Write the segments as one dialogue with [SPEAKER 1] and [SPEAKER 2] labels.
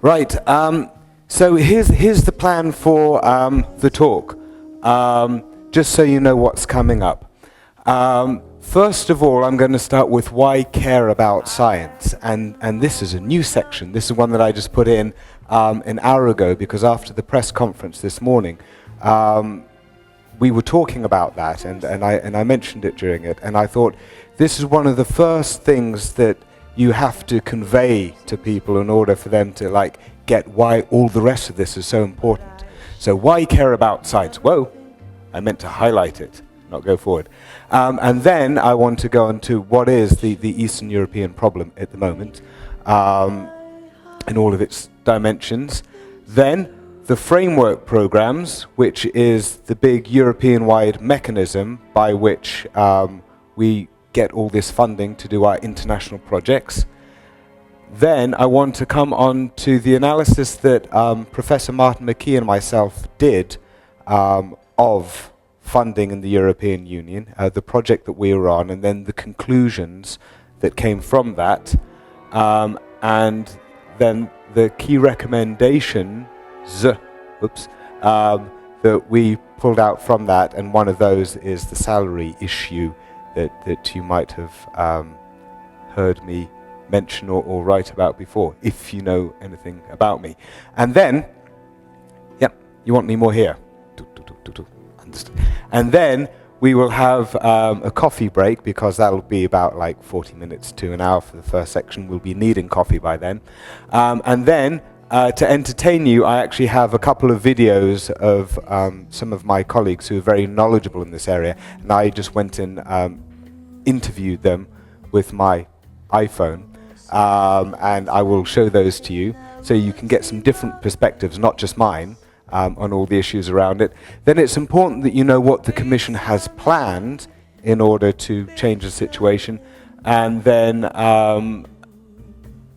[SPEAKER 1] Right, so here's the plan for the talk, just so you know what's coming up. First of all, I'm going to start with why care about science, and this is a new section. This is one that I just put in an hour ago, because after the press conference this morning, we were talking about that, and I mentioned it during it, and I thought this is one of the first things that you have to convey to people in order for them to get why all the rest of this is so important. So why care about science? Whoa, I meant to highlight it, not go forward. And then I want to go on to what is the Eastern European problem at the moment, in all of its dimensions. Then the framework programs, which is the big European-wide mechanism by which we get all this funding to do our international projects. Then I want to come on to the analysis that Professor Martin McKee and myself did of funding in the European Union, the project that we were on, and then the conclusions that came from that, and then the key recommendations that we pulled out from that, and one of those is the salary issue that you might have heard me mention or write about before, if you know anything about me. And then, you want me more here. Understood. And then we will have a coffee break, because that'll be about 40 minutes to an hour for the first section. We'll be needing coffee by then. And then, to entertain you, I actually have a couple of videos of some of my colleagues who are very knowledgeable in this area, and I just went and interviewed them with my iPhone, and I will show those to you so you can get some different perspectives, not just mine, on all the issues around it. Then it's important that you know what the Commission has planned in order to change the situation, and then I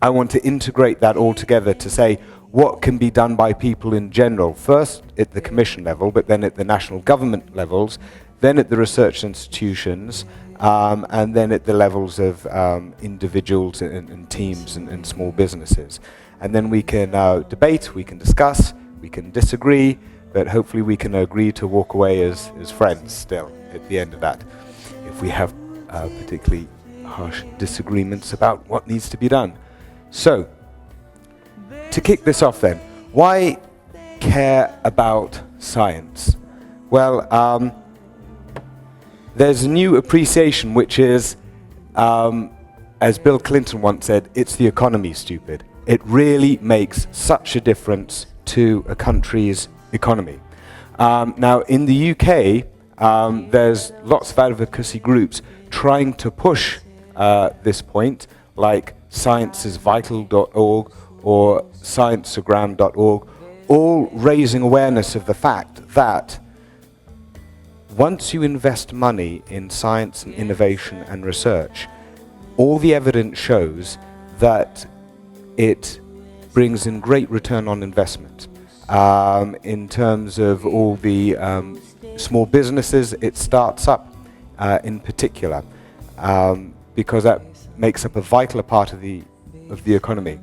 [SPEAKER 1] want to integrate that all together to say what can be done by people in general, first at the Commission level, but then at the national government levels, then at the research institutions, and then at the levels of individuals and teams and small businesses. And then we can debate, we can discuss, we can disagree, but hopefully we can agree to walk away as friends still at the end of that, if we have particularly harsh disagreements about what needs to be done. So, to kick this off then, why care about science? Well, there's a new appreciation, which is, as Bill Clinton once said, it's the economy, stupid. It really makes such a difference to a country's economy. Now, in the UK, there's lots of advocacy groups trying to push this point, like scienceisvital.org or scienceogram.org, all raising awareness of the fact that once you invest money in science and innovation and research, all the evidence shows that it brings in great return on investment. In terms of all the small businesses it starts up in particular, because that makes up a vital part of the economy.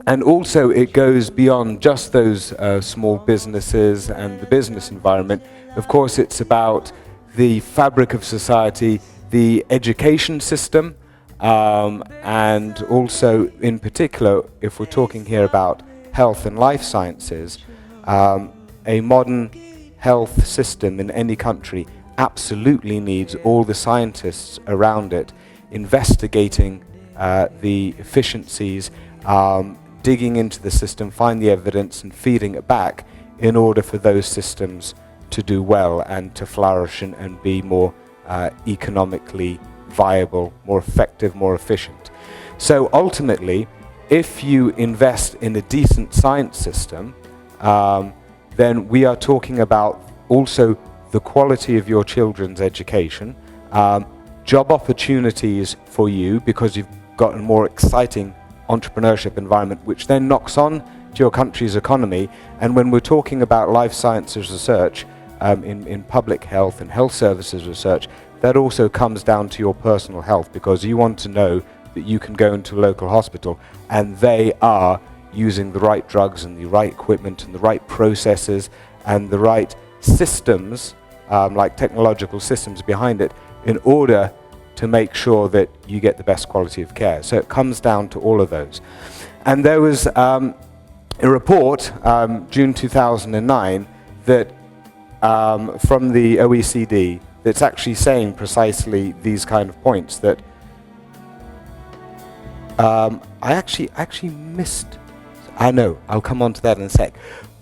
[SPEAKER 1] And also it goes beyond just those small businesses and the business environment. Of course, it's about the fabric of society, the education system, and also in particular, if we're talking here about health and life sciences, a modern health system in any country absolutely needs all the scientists around it investigating the efficiencies, digging into the system, find the evidence and feeding it back in order for those systems to do well and to flourish and be more economically viable, more effective, more efficient. So ultimately, if you invest in a decent science system, then we are talking about also the quality of your children's education, job opportunities for you because you've got a more exciting entrepreneurship environment, which then knocks on to your country's economy. And when we're talking about life sciences research, in public health and health services research, that also comes down to your personal health, because you want to know that you can go into a local hospital and they are using the right drugs and the right equipment and the right processes and the right systems, like technological systems behind it, in order to make sure that you get the best quality of care. So it comes down to all of those. And there was a report, June 2009, that from the OECD, that's actually saying precisely these kind of points. That I actually missed. I know, I'll come on to that in a sec.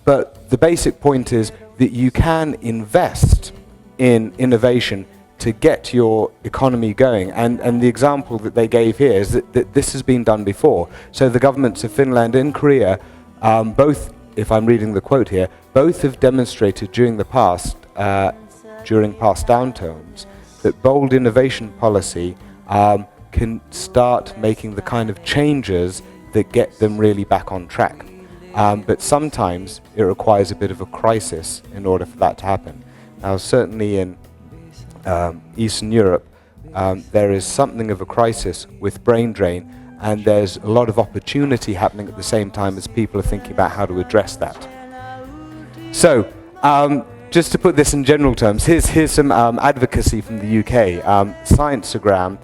[SPEAKER 1] But the basic point is that you can invest in innovation to get your economy going. And the example that they gave here is that this has been done before. So the governments of Finland and Korea, both, if I'm reading the quote here, both have demonstrated during past downturns that bold innovation policy can start making the kind of changes that get them really back on track. But sometimes it requires a bit of a crisis in order for that to happen. Now, certainly in Eastern Europe, there is something of a crisis with brain drain, and there's a lot of opportunity happening at the same time as people are thinking about how to address that. So, just to put this in general terms, here's some advocacy from the UK. Scienceogram,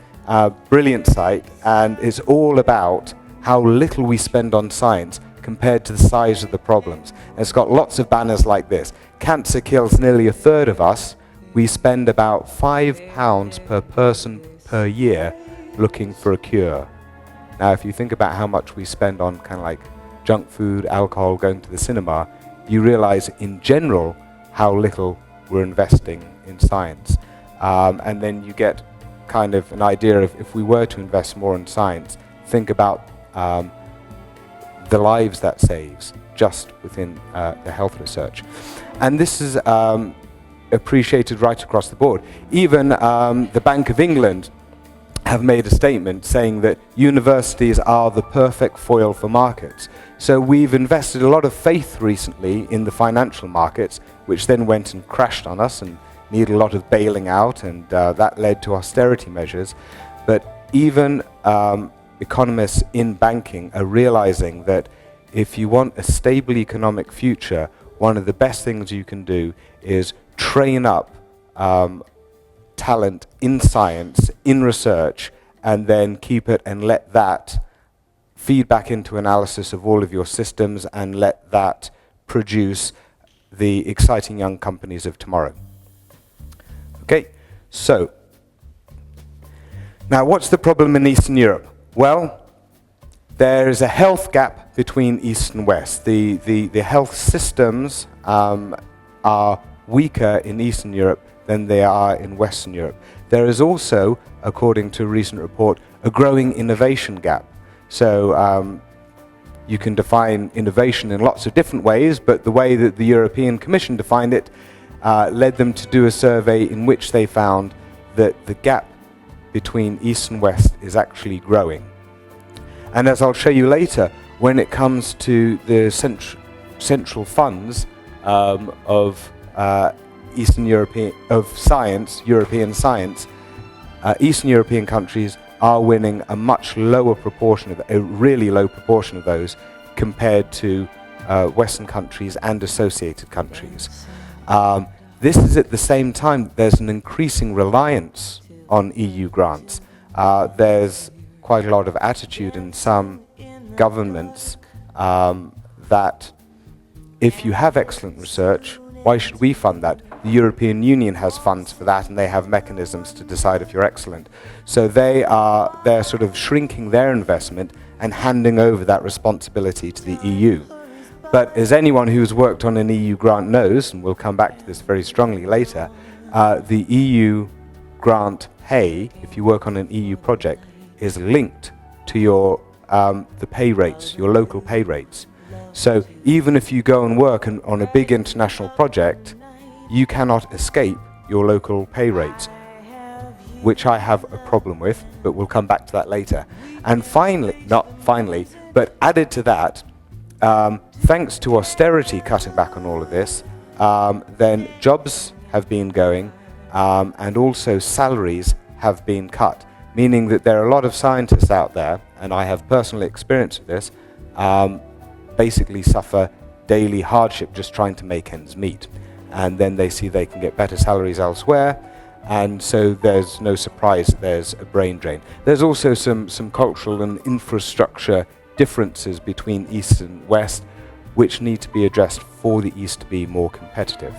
[SPEAKER 1] brilliant site, and it's all about how little we spend on science compared to the size of the problems. And it's got lots of banners like this. Cancer kills nearly a third of us. We spend about £5 per person per year looking for a cure. Now, if you think about how much we spend on kind of like junk food, alcohol, going to the cinema, you realize in general how little we're investing in science. And then you get kind of an idea of, if we were to invest more in science, think about the lives that saves just within the health research. And this is appreciated right across the board. Even the Bank of England have made a statement saying that universities are the perfect foil for markets. So we've invested a lot of faith recently in the financial markets, which then went and crashed on us and needed a lot of bailing out, and that led to austerity measures. But even economists in banking are realizing that if you want a stable economic future, one of the best things you can do is train up talent in science, in research, and then keep it and let that feed back into analysis of all of your systems and let that produce the exciting young companies of tomorrow. Okay, so now what's the problem in Eastern Europe? Well, there is a health gap between East and West. The health systems are weaker in Eastern Europe than they are in Western Europe. There is also, according to a recent report, a growing innovation gap. So you can define innovation in lots of different ways, but the way that the European Commission defined it led them to do a survey in which they found that the gap between East and West is actually growing. And as I'll show you later, when it comes to the central funds of Eastern European science, European science, Eastern European countries are winning a much lower proportion of a really low proportion of those compared to Western countries and associated countries. This is at the same time that there's an increasing reliance on EU grants. There's quite a lot of attitude in some governments that if you have excellent research, why should we fund that? The European Union has funds for that, and they have mechanisms to decide if you're excellent. So they're sort of shrinking their investment and handing over that responsibility to the EU. But as anyone who's worked on an EU grant knows, and we'll come back to this very strongly later, the EU grant pay, if you work on an EU project, is linked to your the pay rates, your local pay rates. So even if you go and work on a big international project, you cannot escape your local pay rates, which I have a problem with, but we'll come back to that later. And but added to that, thanks to austerity cutting back on all of this, then jobs have been going, and also salaries have been cut, meaning that there are a lot of scientists out there, and I have personal experience of this, basically suffer daily hardship just trying to make ends meet. And then they see they can get better salaries elsewhere, and so there's no surprise that there's a brain drain. There's also some cultural and infrastructure differences between East and West, which need to be addressed for the East to be more competitive.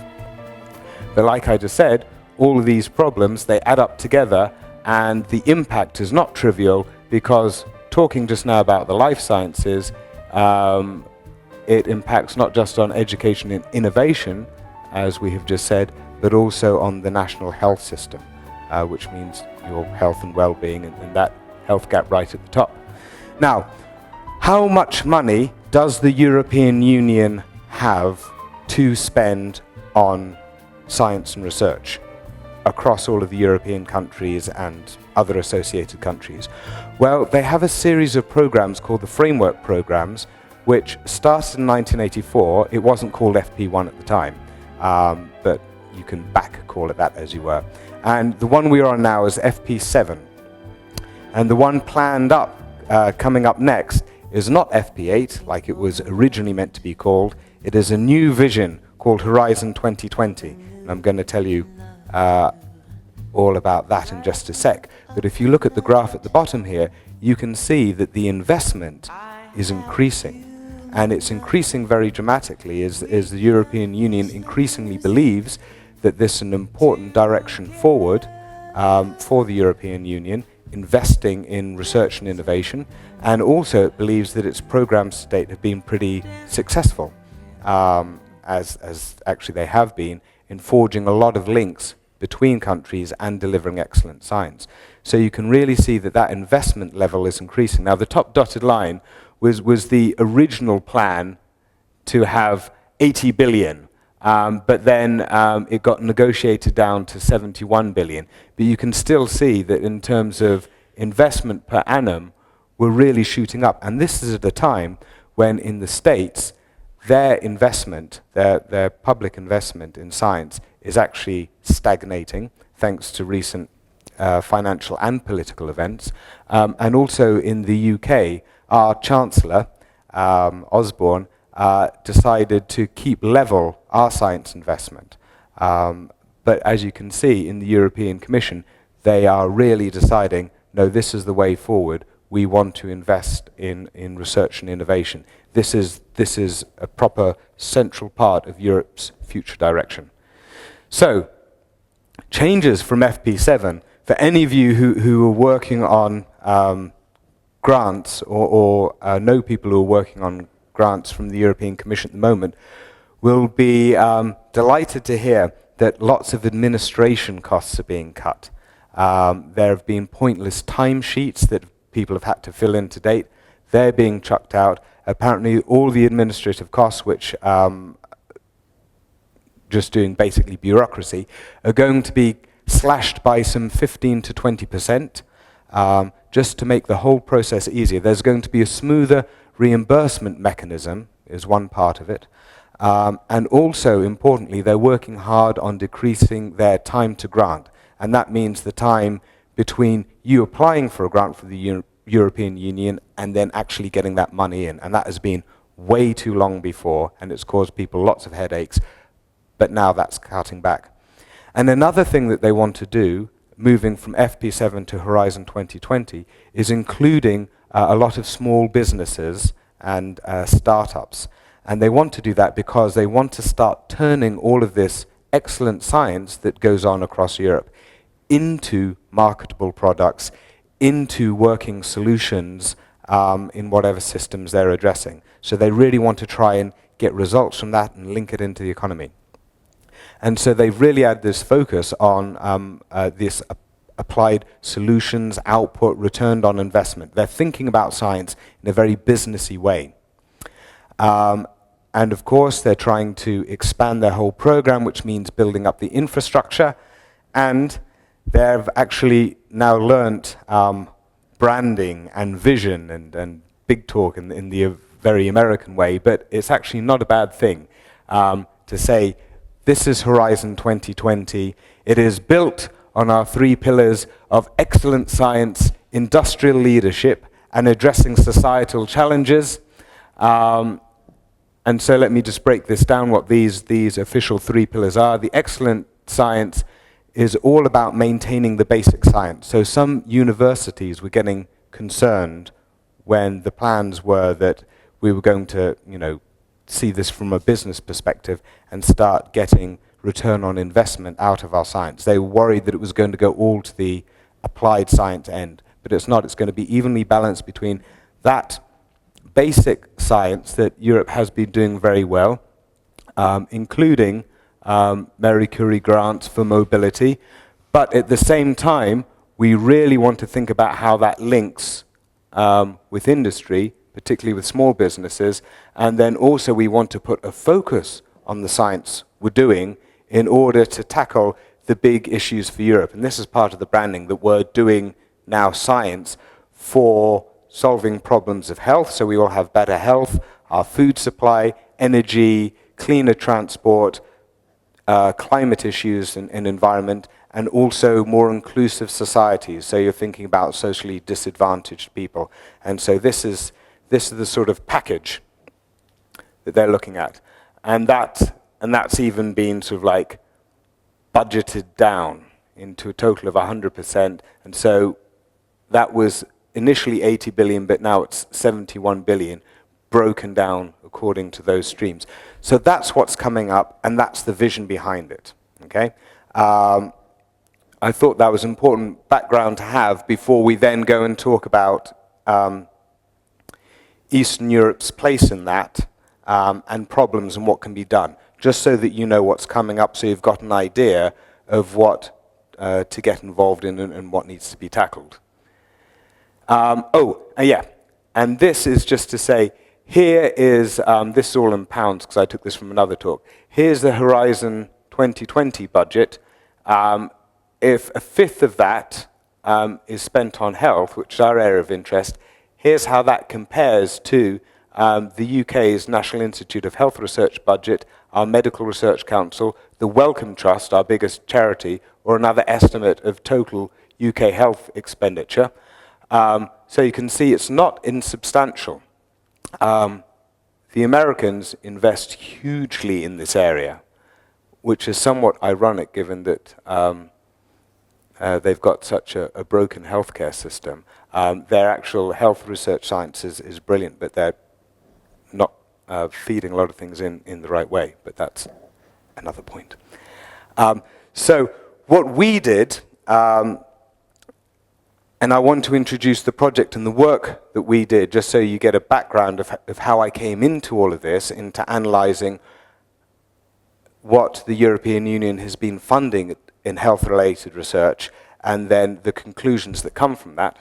[SPEAKER 1] But like I just said, all of these problems, they add up together, and the impact is not trivial, because talking just now about the life sciences, it impacts not just on education and innovation, as we have just said, but also on the national health system, which means your health and well-being, and that health gap right at the top. Now, how much money does the European Union have to spend on science and research across all of the European countries and other associated countries? Well, they have a series of programs called the Framework Programs, which started in 1984. It wasn't called FP1 at the time, but you can back call it that as you were. And the one we are on now is FP7. And the one planned up, coming up next, is not FP8, like it was originally meant to be called. It is a new vision called Horizon 2020. And I'm going to tell you all about that in just a sec. But if you look at the graph at the bottom here, you can see that the investment is increasing. And it's increasing very dramatically as the European Union increasingly believes that this is an important direction forward for the European Union, investing in research and innovation, and also it believes that its programs to date have been pretty successful, as actually they have been, in forging a lot of links between countries and delivering excellent science. So you can really see that that investment level is increasing. Now, the top dotted line was the original plan to have 80 billion, but then it got negotiated down to 71 billion. But you can still see that in terms of investment per annum, we're really shooting up. And this is at a time when in the States, their investment, their public investment in science is actually stagnating, thanks to recent financial and political events. And also in the UK, our Chancellor, Osborne, decided to keep level our science investment. But as you can see in the European Commission, they are really deciding, no, this is the way forward. We want to invest in research and innovation. This is a proper central part of Europe's future direction. So, changes from FP7, for any of you who are working on grants or know people who are working on grants from the European Commission at the moment, will be delighted to hear that lots of administration costs are being cut. There have been pointless timesheets that people have had to fill in to date. They're being chucked out. Apparently all the administrative costs, which just doing basically bureaucracy, are going to be slashed by some 15 to 20%, just to make the whole process easier. There's going to be a smoother reimbursement mechanism, is one part of it. And also, importantly, they're working hard on decreasing their time to grant. And that means the time between you applying for a grant for the European Union and then actually getting that money in. And that has been way too long before, and it's caused people lots of headaches. But now that's cutting back. And another thing that they want to do, moving from FP7 to Horizon 2020, is including a lot of small businesses and startups. And they want to do that because they want to start turning all of this excellent science that goes on across Europe into marketable products, into working solutions in whatever systems they're addressing. So they really want to try and get results from that and link it into the economy. And so they've really had this focus on this applied solutions, output, returned on investment. They're thinking about science in a very businessy way. And of course, they're trying to expand their whole program, which means building up the infrastructure. And they've actually now learnt branding and vision and big talk in the very American way. But it's actually not a bad thing to say, this is Horizon 2020. It is built on our 3 pillars of excellent science, industrial leadership, and addressing societal challenges. And so let me just break this down, what these official 3 pillars are. The excellent science is all about maintaining the basic science. So some universities were getting concerned when the plans were that we were going to, see this from a business perspective and start getting return on investment out of our science. They were worried that it was going to go all to the applied science end, but it's not. It's going to be evenly balanced between that basic science that Europe has been doing very well, including Marie Curie grants for mobility, but at the same time, we really want to think about how that links with industry, particularly with small businesses, and then also we want to put a focus on the science we're doing in order to tackle the big issues for Europe. And this is part of the branding, that we're doing now science for solving problems of health, so we will have better health, our food supply, energy, cleaner transport, climate issues and environment, and also more inclusive societies. So you're thinking about socially disadvantaged people. And so this is the sort of package that they're looking at. And that's even been sort of like budgeted down into a total of 100%. And so that was initially 80 billion, but now it's 71 billion, broken down according to those streams. So that's what's coming up, and that's the vision behind it. Okay? I thought that was important background to have before we then go and talk about Eastern Europe's place in that, and problems and what can be done, just so that you know what's coming up, so you've got an idea of what to get involved in and what needs to be tackled. Yeah, and this is just to say, here is, this is all in pounds because I took this from another talk. Here's the Horizon 2020 budget. If a fifth of that is spent on health, which is our area of interest, here's how that compares to the UK's National Institute of Health Research budget, our Medical Research Council, the Wellcome Trust, our biggest charity, or another estimate of total UK health expenditure. So you can see it's not insubstantial. The Americans invest hugely in this area, which is somewhat ironic given that they've got such a broken healthcare system. Their actual health research science is brilliant, but they're not feeding a lot of things in the right way, but that's another point. So what we did, and I want to introduce the project and the work that we did, just so you get a background of how I came into all of this, into analyzing what the European Union has been funding in health-related research, and then the conclusions that come from that.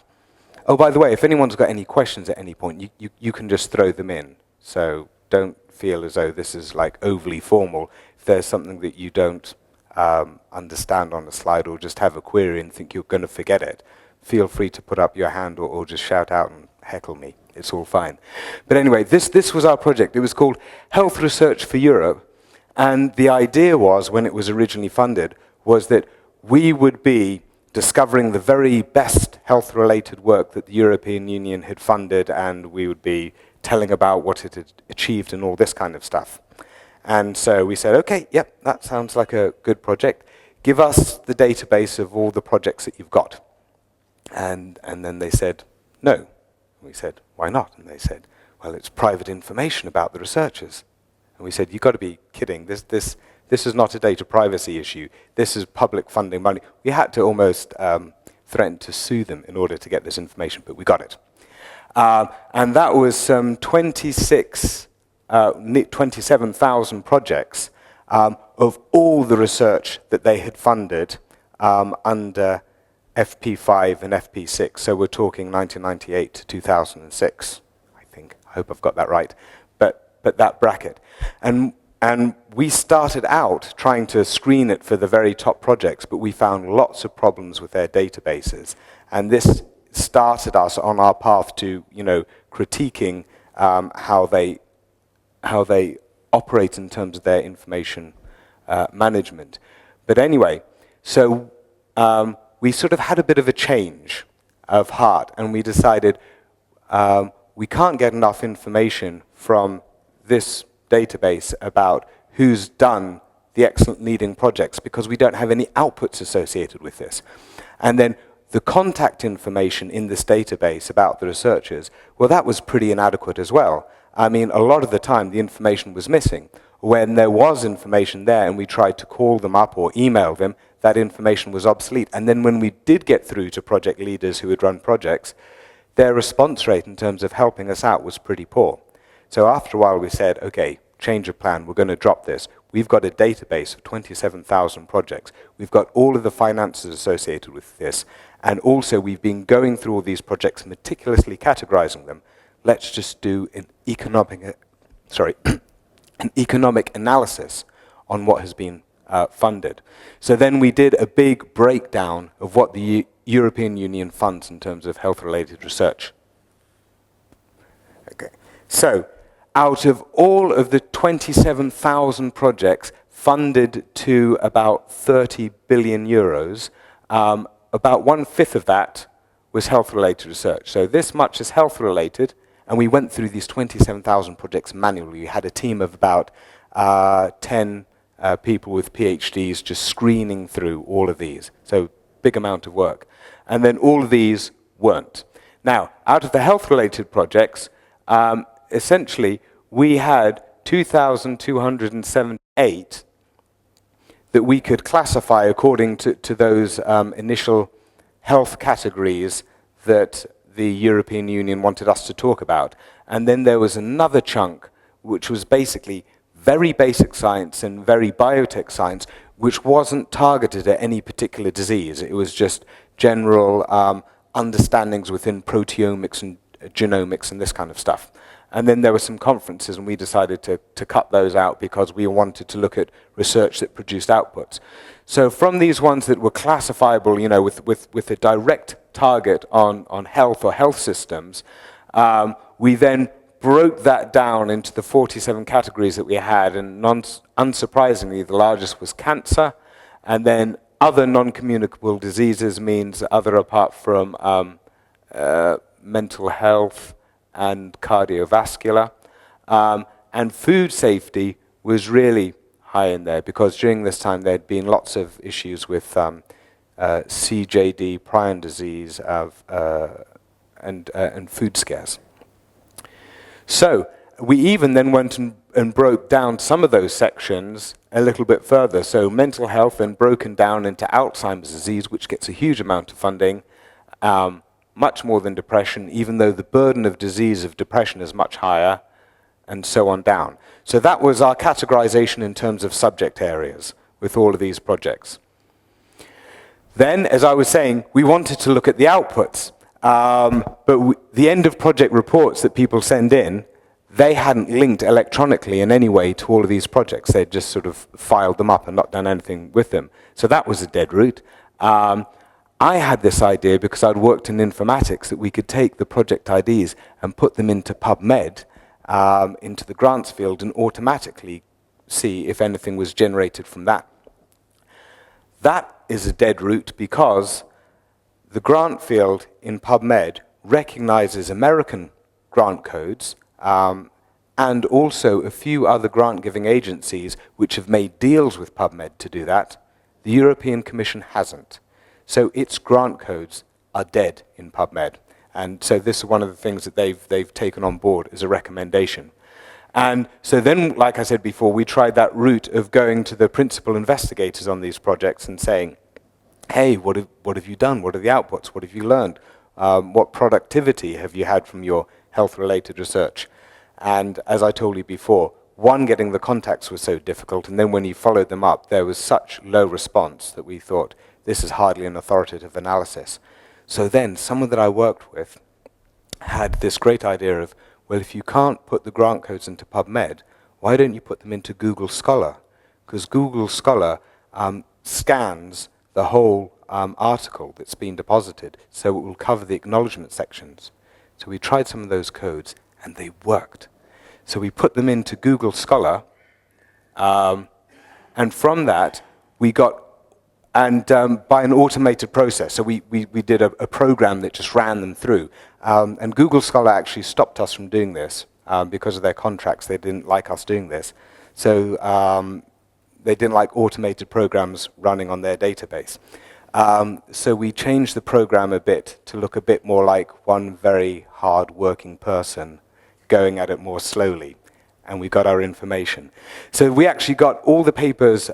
[SPEAKER 1] Oh, by the way, if anyone's got any questions at any point, you can just throw them in. So don't feel as though this is like overly formal. If there's something that you don't understand on a slide, or just have a query and think you're going to forget it, feel free to put up your hand or just shout out and heckle me. It's all fine. But anyway, this was our project. It was called Health Research for Europe. And the idea was, when it was originally funded, was that we would be discovering the very best health-related work that the European Union had funded, and we would be telling about what it had achieved and all this kind of stuff. And so we said, okay, yep, that sounds like a good project. Give us the database of all the projects that you've got. And then they said, no. We said, why not? And they said, well, it's private information about the researchers. And we said, you've got to be kidding. This is not a data privacy issue. This is public funding money. We had to almost threaten to sue them in order to get this information, but we got it. And that was 27,000 projects of all the research that they had funded under FP5 and FP6. So we're talking 1998 to 2006, I think. I hope I've got that right. But that bracket. And we started out trying to screen it for the very top projects, but we found lots of problems with their databases. And this started us on our path to, critiquing how they operate in terms of their information management. But anyway, so we sort of had a bit of a change. of heart, and we decided we can't get enough information from this database about who's done the excellent leading projects because we don't have any outputs associated with this. And then the contact information in this database about the researchers, well, that was pretty inadequate as well. I mean, a lot of the time the information was missing. When there was information there and we tried to call them up or email them, that information was obsolete. And then when we did get through to project leaders who had run projects, their response rate in terms of helping us out was pretty poor. So after a while we said, okay, change of plan, we're going to drop this. We've got a database of 27,000 projects. We've got all of the finances associated with this. And also we've been going through all these projects, meticulously categorizing them. Let's just do an economic analysis on what has been funded. So then we did a big breakdown of what the European Union funds in terms of health-related research. Okay. So out of all of the 27,000 projects funded to about 30 billion euros, about 1/5 of that was health-related research. So this much is health-related, and we went through these 27,000 projects manually. We had a team of about 10 people with PhDs just screening through all of these. So big amount of work. And then all of these weren't. Now, out of the health-related projects, essentially, we had 2,278 that we could classify according to those initial health categories that the European Union wanted us to talk about. And then there was another chunk, which was basically very basic science and very biotech science, which wasn't targeted at any particular disease. It was just general understandings within proteomics and genomics and this kind of stuff. And then there were some conferences, and we decided to cut those out because we wanted to look at research that produced outputs. So from these ones that were classifiable, you know, with a direct target on health or health systems, we then broke that down into the 47 categories that we had, and unsurprisingly, the largest was cancer, and then other non-communicable diseases means other apart from mental health and cardiovascular. And food safety was really high in there because during this time there had been lots of issues with CJD, prion disease, and food scares. So we even then went and broke down some of those sections a little bit further. So mental health then broken down into Alzheimer's disease, which gets a huge amount of funding, much more than depression, even though the burden of disease of depression is much higher, and so on down. So that was our categorization in terms of subject areas with all of these projects. Then, as I was saying, we wanted to look at the outputs. But the end of project reports that people send in, they hadn't linked electronically in any way to all of these projects. They'd just sort of filed them up and not done anything with them. So that was a dead route. I had this idea because I'd worked in informatics that we could take the project IDs and put them into PubMed, into the grants field, and automatically see if anything was generated from that. That is a dead route because the grant field in PubMed recognizes American grant codes and also a few other grant-giving agencies which have made deals with PubMed to do that. The European Commission hasn't. So its grant codes are dead in PubMed. And so this is one of the things that they've taken on board as a recommendation. And so then, like I said before, we tried that route of going to the principal investigators on these projects and saying, hey, what have you done? What are the outputs? What have you learned? What productivity have you had from your health-related research? And as I told you before, one, getting the contacts was so difficult, and then when you followed them up, there was such low response that we thought, this is hardly an authoritative analysis. So then, someone that I worked with had this great idea of, well, if you can't put the grant codes into PubMed, why don't you put them into Google Scholar? Because Google Scholar scans the whole article that's been deposited, so it will cover the acknowledgement sections. So we tried some of those codes, and they worked. So we put them into Google Scholar, and from that, we got by an automated process. So we did a program that just ran them through. And Google Scholar actually stopped us from doing this because of their contracts. They didn't like us doing this. So they didn't like automated programs running on their database. So we changed the program a bit to look a bit more like one very hard-working person going at it more slowly. And we got our information. So we actually got all the papers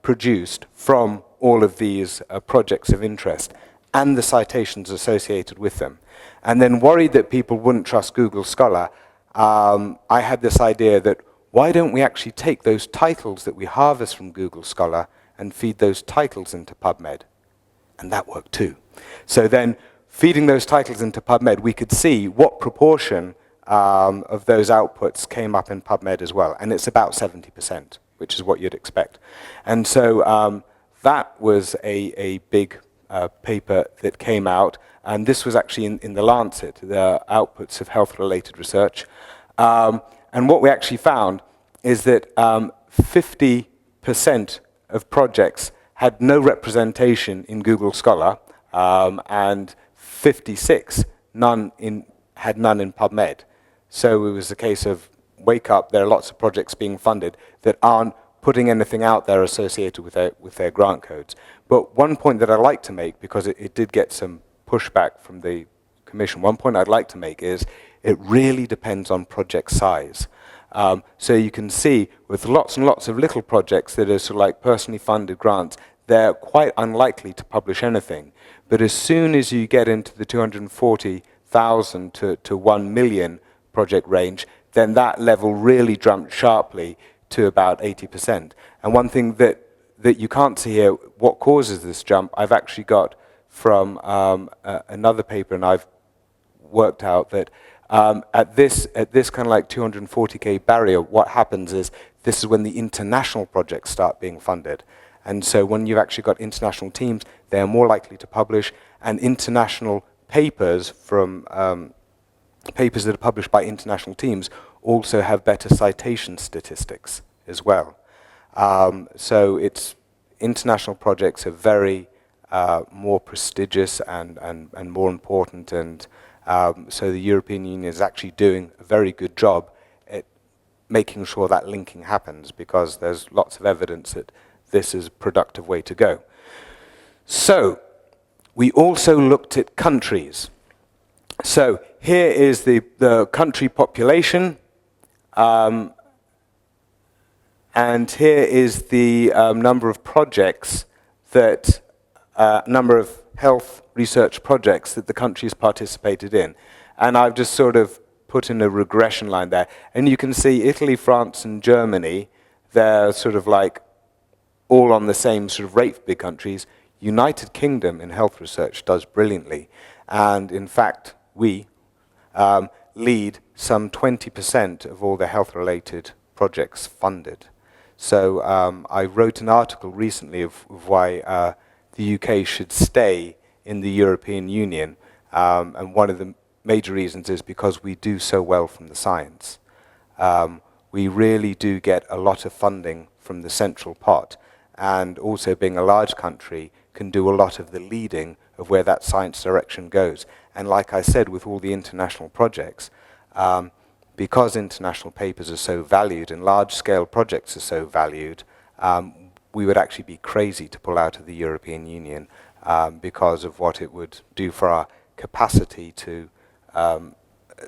[SPEAKER 1] produced from all of these projects of interest and the citations associated with them. And then worried that people wouldn't trust Google Scholar, I had this idea that why don't we actually take those titles that we harvest from Google Scholar and feed those titles into PubMed? And that worked too. So then feeding those titles into PubMed, we could see what proportion of those outputs came up in PubMed as well. And it's about 70%, which is what you'd expect. And so that was a big paper that came out. And this was actually in The Lancet, the outputs of health-related research. And what we actually found is that 50% of projects had no representation in Google Scholar, and 56 had none in PubMed. So it was a case of wake up, there are lots of projects being funded that aren't putting anything out there associated with their grant codes. But one point that I'd like to make, because it did get some pushback from the Commission, one point I'd like to make is it really depends on project size. So you can see with lots and lots of little projects that are sort of like personally funded grants, they're quite unlikely to publish anything. But as soon as you get into the 240,000 to 1 million project range, then that level really jumped sharply to about 80%. And one thing that you can't see here, what causes this jump, I've actually got from another paper, and I've worked out that at this kind of like 240K barrier, what happens is this is when the international projects start being funded. And so when you've actually got international teams, they're more likely to publish, and international papers from papers that are published by international teams also have better citation statistics as well. So international projects are very more prestigious and more important, and so the European Union is actually doing a very good job at making sure that linking happens, because there's lots of evidence that this is a productive way to go. So we also looked at countries. So here is the country population, and here is the number of projects that, number of health research projects that the country has participated in. And I've just sort of put in a regression line there. And you can see Italy, France, and Germany, they're sort of like all on the same sort of rate for big countries. United Kingdom in health research does brilliantly. And in fact, we lead some 20% of all the health-related projects funded. So I wrote an article recently of why the UK should stay in the European Union. And one of the major reasons is because we do so well from the science. We really do get a lot of funding from the central pot. And also being a large country can do a lot of the leading of where that science direction goes. And like I said, with all the international projects, because international papers are so valued and large-scale projects are so valued, we would actually be crazy to pull out of the European Union because of what it would do for our capacity to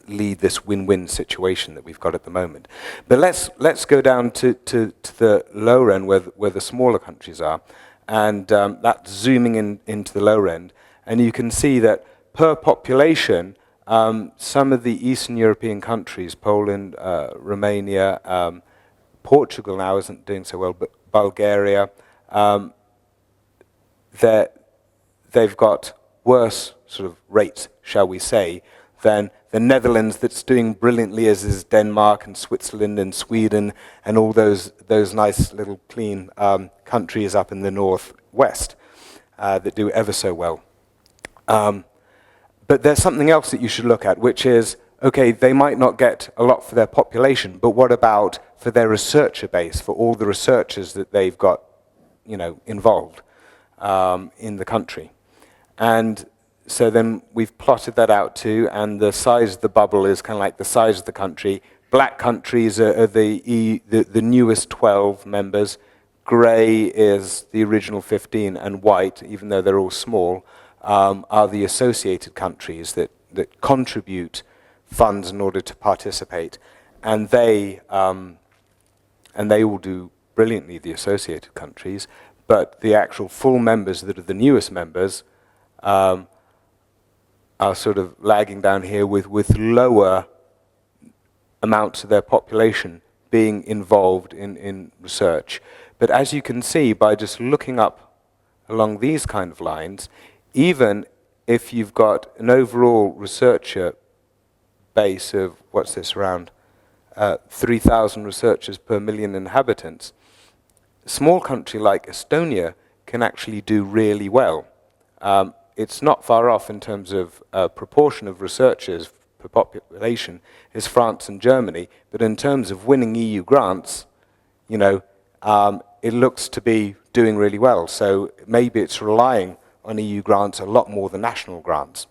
[SPEAKER 1] lead this win-win situation that we've got at the moment. But let's go down to the lower end where the smaller countries are, and that's zooming into the lower end. And you can see that per population, some of the Eastern European countries, Poland, Romania, Portugal now isn't doing so well, but Bulgaria, they've got worse sort of rates, shall we say, than the Netherlands, that's doing brilliantly, as is Denmark and Switzerland and Sweden and all those nice little clean countries up in the northwest that do ever so well. But there's something else that you should look at, which is, okay, they might not get a lot for their population, but what about for their researcher base, for all the researchers that they've got, involved? in the country. And so then we've plotted that out too, and the size of the bubble is kind of like the size of the country. Black countries are the newest 12 members. Grey is the original 15, and white, even though they're all small, are the associated countries that contribute funds in order to participate. And they all do brilliantly, the associated countries, but the actual full members that are the newest members are sort of lagging down here with lower amounts of their population being involved in research. But as you can see, by just looking up along these kind of lines, even if you've got an overall researcher base of, what's this, around 3,000 researchers per million inhabitants, a small country like Estonia can actually do really well. It's not far off in terms of proportion of researchers per population is France and Germany, but in terms of winning EU grants, you know, it looks to be doing really well. So maybe it's relying on EU grants a lot more than national grants.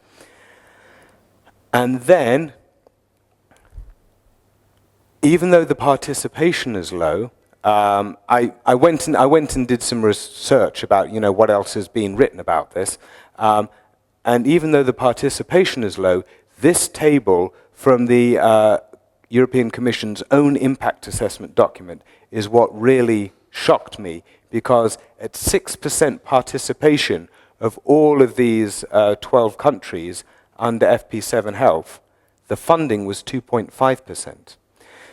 [SPEAKER 1] And then, even though the participation is low, I went and did some research about, you know, what else has been written about this. And even though the participation is low, this table from the European Commission's own impact assessment document is what really shocked me, because at 6% participation of all of these 12 countries under FP7 Health, the funding was 2.5%.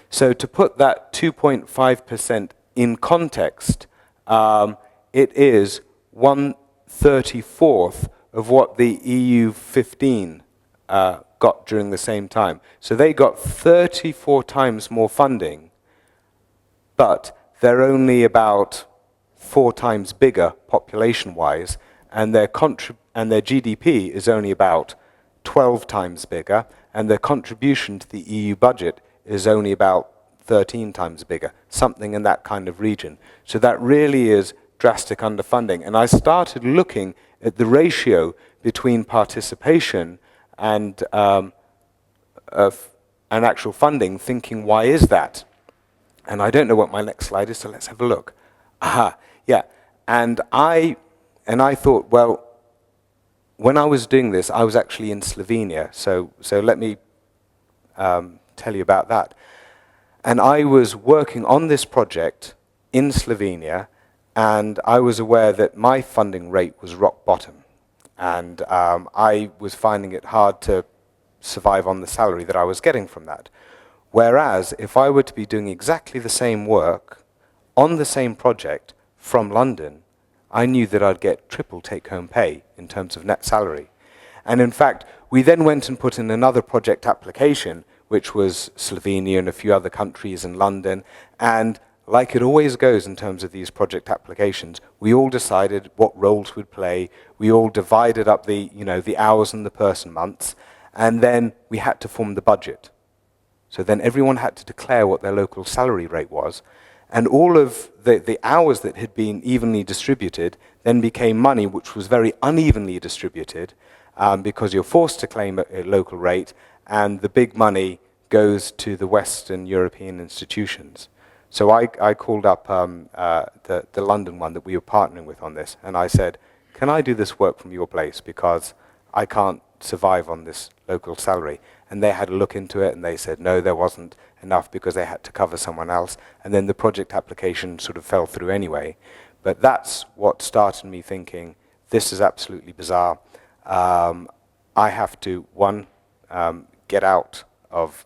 [SPEAKER 1] So to put that 2.5% in context, it is 1/34th of what the EU 15 got during the same time. So they got 34 times more funding, but they're only about 4 times bigger population-wise, and their GDP is only about 12 times bigger, and their contribution to the EU budget is only about 13 times bigger, something in that kind of region. So that really is drastic underfunding. And I started looking at the ratio between participation and actual funding, thinking, why is that? And I don't know what my next slide is, so let's have a look. Aha, yeah. And I thought, well, when I was doing this, I was actually in Slovenia, so let me tell you about that. And I was working on this project in Slovenia, and I was aware that my funding rate was rock bottom. And I was finding it hard to survive on the salary that I was getting from that. Whereas, if I were to be doing exactly the same work on the same project from London, I knew that I'd get triple take-home pay in terms of net salary. And in fact, we then went and put in another project application, which was Slovenia and a few other countries in London. And like it always goes in terms of these project applications, we all decided what roles we'd play. We all divided up the hours and the person months, and then we had to form the budget. So then everyone had to declare what their local salary rate was, and all of the hours that had been evenly distributed then became money which was very unevenly distributed, because you're forced to claim a local rate, and the big money goes to the Western European institutions. So I called up the London one that we were partnering with on this, and I said, can I do this work from your place, because I can't survive on this local salary? And they had a look into it, and they said no, there wasn't enough because they had to cover someone else, and then the project application sort of fell through anyway. But that's what started me thinking, this is absolutely bizarre. I have to, one, get out of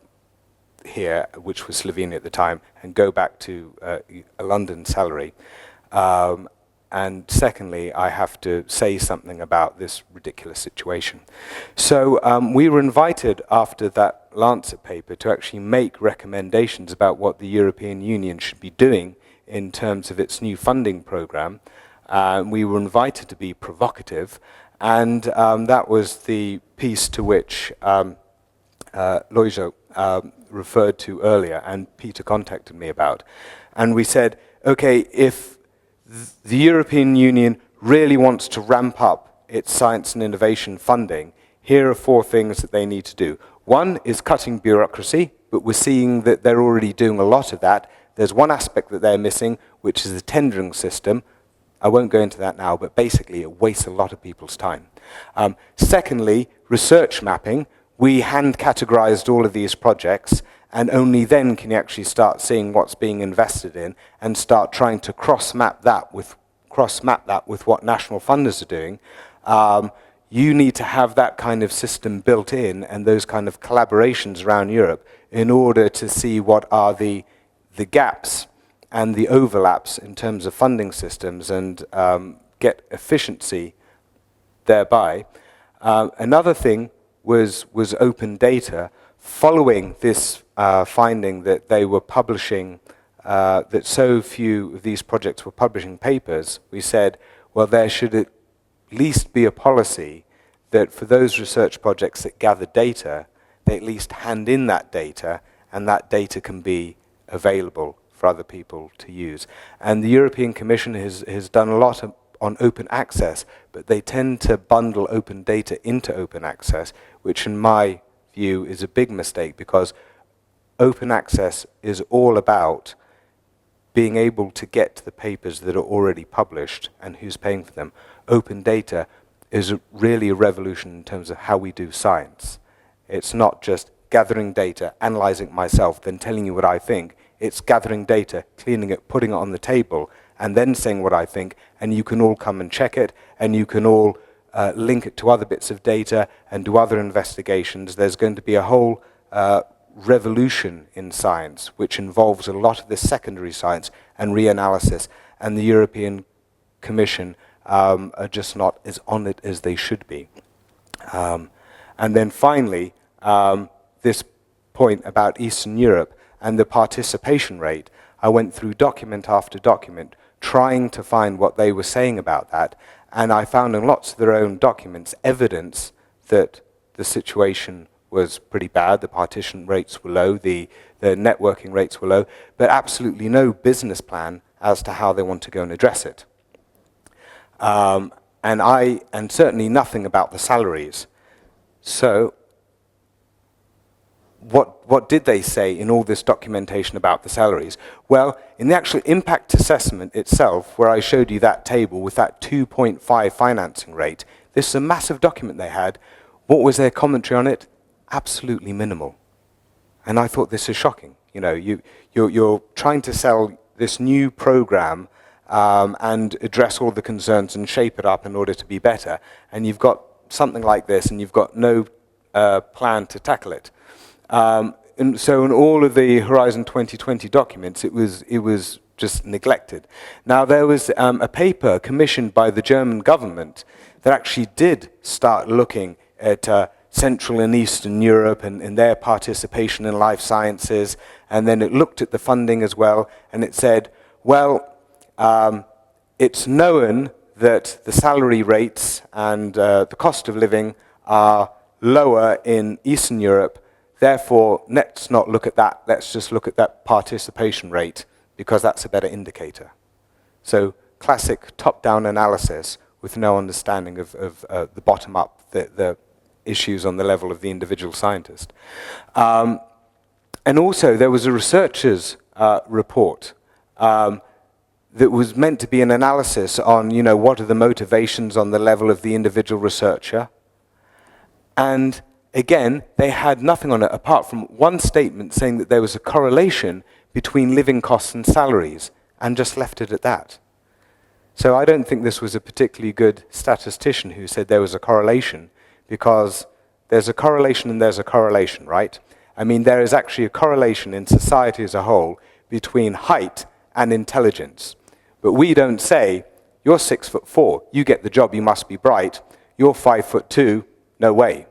[SPEAKER 1] here, which was Slovenia at the time, and go back to a London salary. And secondly, I have to say something about this ridiculous situation. So we were invited after that Lancet paper to actually make recommendations about what the European Union should be doing in terms of its new funding program. We were invited to be provocative, and that was the piece to which Loiso referred to earlier, and Peter contacted me about. And we said, okay, if the European Union really wants to ramp up its science and innovation funding, here are 4 things that they need to do. One is cutting bureaucracy, but we're seeing that they're already doing a lot of that. There's one aspect that they're missing, which is the tendering system. I won't go into that now, but basically it wastes a lot of people's time. Secondly, research mapping. We hand categorized all of these projects, and only then can you actually start seeing what's being invested in and start trying to cross-map that with what national funders are doing. You need to have that kind of system built in and those kind of collaborations around Europe in order to see what are the gaps and the overlaps in terms of funding systems and get efficiency thereby. Another thing was open data. Following this finding that they were publishing, that so few of these projects were publishing papers, we said, well, there should at least be a policy that for those research projects that gather data, they at least hand in that data, and that data can be available for other people to use. And the European Commission has done a lot on open access, but they tend to bundle open data into open access, which in my view is a big mistake, because open access is all about being able to get to the papers that are already published and who's paying for them. Open data is really a revolution in terms of how we do science. It's not just gathering data, analyzing it myself, then telling you what I think. It's gathering data, cleaning it, putting it on the table, and then saying what I think, and you can all come and check it, and you can all link it to other bits of data and do other investigations. There's going to be a whole revolution in science, which involves a lot of this secondary science and reanalysis, and the European Commission are just not as on it as they should be. And then finally, this point about Eastern Europe and the participation rate. I went through document after document trying to find what they were saying about that, and I found in lots of their own documents evidence that the situation was pretty bad, the partition rates were low, the networking rates were low, but absolutely no business plan as to how they want to go and address it. And certainly nothing about the salaries. So what did they say in all this documentation about the salaries? Well, in the actual impact assessment itself, where I showed you that table with that 2.5 financing rate, this is a massive document they had. What was their commentary on it? Absolutely minimal. And I thought this is shocking. You know, you're trying to sell this new program and address all the concerns and shape it up in order to be better, and you've got something like this and you've got no plan to tackle it. And so in all of the Horizon 2020 documents, it was just neglected. Now there was a paper commissioned by the German government that actually did start looking at Central and Eastern Europe and their participation in life sciences, and then it looked at the funding as well, and it said, well, it's known that the salary rates and the cost of living are lower in Eastern Europe. Therefore, let's not look at that. Let's just look at that participation rate, because that's a better indicator. So classic top-down analysis with no understanding of the bottom-up, the issues on the level of the individual scientist. And also, there was a researcher's report that was meant to be an analysis on, you know, what are the motivations on the level of the individual researcher. And again, they had nothing on it apart from one statement saying that there was a correlation between living costs and salaries, and just left it at that. So I don't think this was a particularly good statistician who said there was a correlation, because there's a correlation and there's a correlation, right? I mean, there is actually a correlation in society as a whole between height and intelligence. But we don't say, you're 6'4", you get the job, you must be bright. You're 5'2", no way.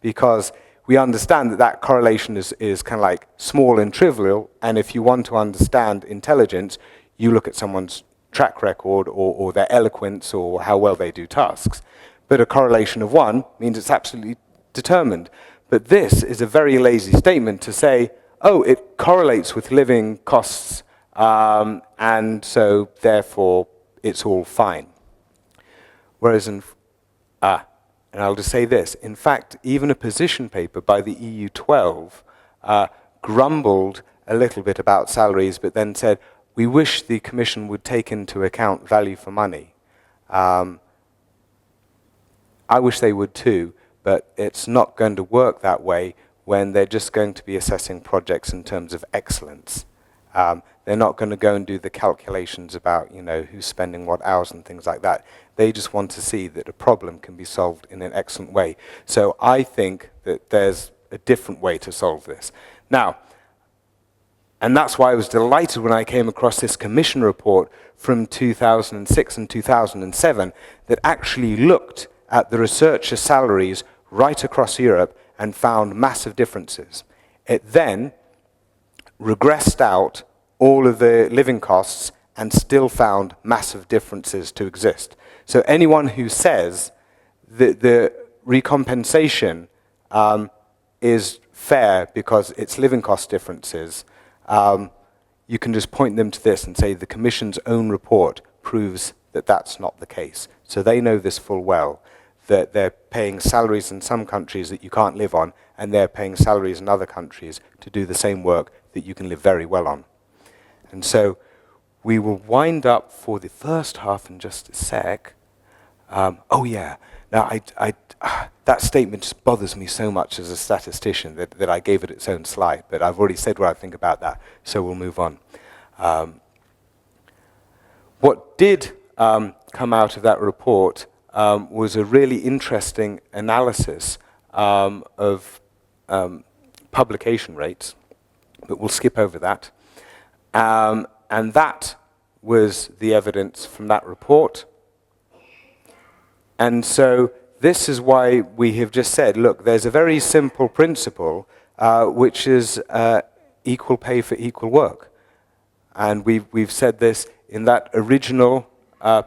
[SPEAKER 1] Because we understand that that correlation is kind of like small and trivial, and if you want to understand intelligence, you look at someone's track record or their eloquence or how well they do tasks. But a correlation of 1 means it's absolutely determined. But this is a very lazy statement to say, oh, it correlates with living costs, and so therefore it's all fine. Whereas and I'll just say this, in fact, even a position paper by the EU12 grumbled a little bit about salaries, but then said, we wish the Commission would take into account value for money. I wish they would too, but it's not going to work that way when they're just going to be assessing projects in terms of excellence. They're not going to go and do the calculations about, who's spending what hours and things like that. They just want to see that a problem can be solved in an excellent way. So I think that there's a different way to solve this. Now, and that's why I was delighted when I came across this Commission report from 2006 and 2007 that actually looked at the researcher salaries right across Europe and found massive differences. It then regressed out all of the living costs and still found massive differences to exist. So anyone who says that the recompensation is fair because it's living cost differences, you can just point them to this and say the Commission's own report proves that that's not the case. So they know this full well, that they're paying salaries in some countries that you can't live on, and they're paying salaries in other countries to do the same work that you can live very well on. And so we will wind up for the first half in just a sec. Oh yeah, now that statement just bothers me so much as a statistician that I gave it its own slide, but I've already said what I think about that, so we'll move on. What did come out of that report was a really interesting analysis of publication rates, but we'll skip over that. And that was the evidence from that report. And so this is why we have just said, look, there's a very simple principle, which is equal pay for equal work. And we've said this in that original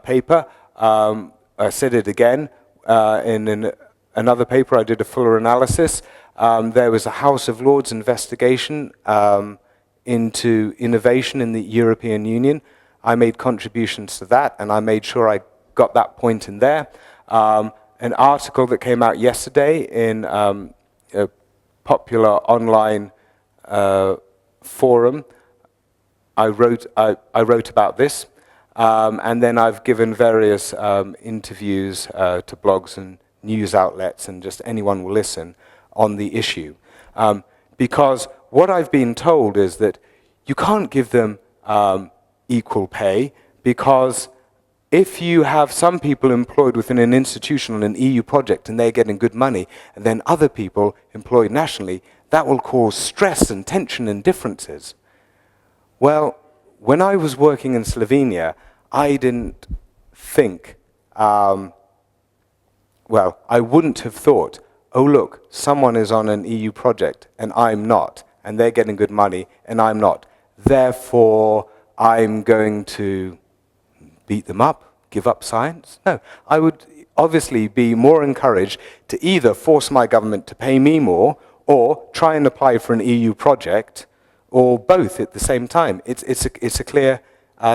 [SPEAKER 1] paper. I said it again in another paper. I did a fuller analysis. There was a House of Lords investigation into innovation in the European Union. I made contributions to that, and I made sure I got that point in there. An article that came out yesterday in a popular online forum, I wrote about this, and then I've given various interviews to blogs and news outlets, and just anyone will listen on the issue. Because what I've been told is that you can't give them equal pay, because if you have some people employed within an institution on an EU project and they're getting good money, and then other people employed nationally, that will cause stress and tension and differences. Well, when I was working in Slovenia, I didn't think, I wouldn't have thought, oh look, someone is on an EU project and I'm not, and they're getting good money and I'm not. Therefore, I'm going to beat them up, give up science? No, I would obviously be more encouraged to either force my government to pay me more or try and apply for an EU project, or both at the same time. It's a clear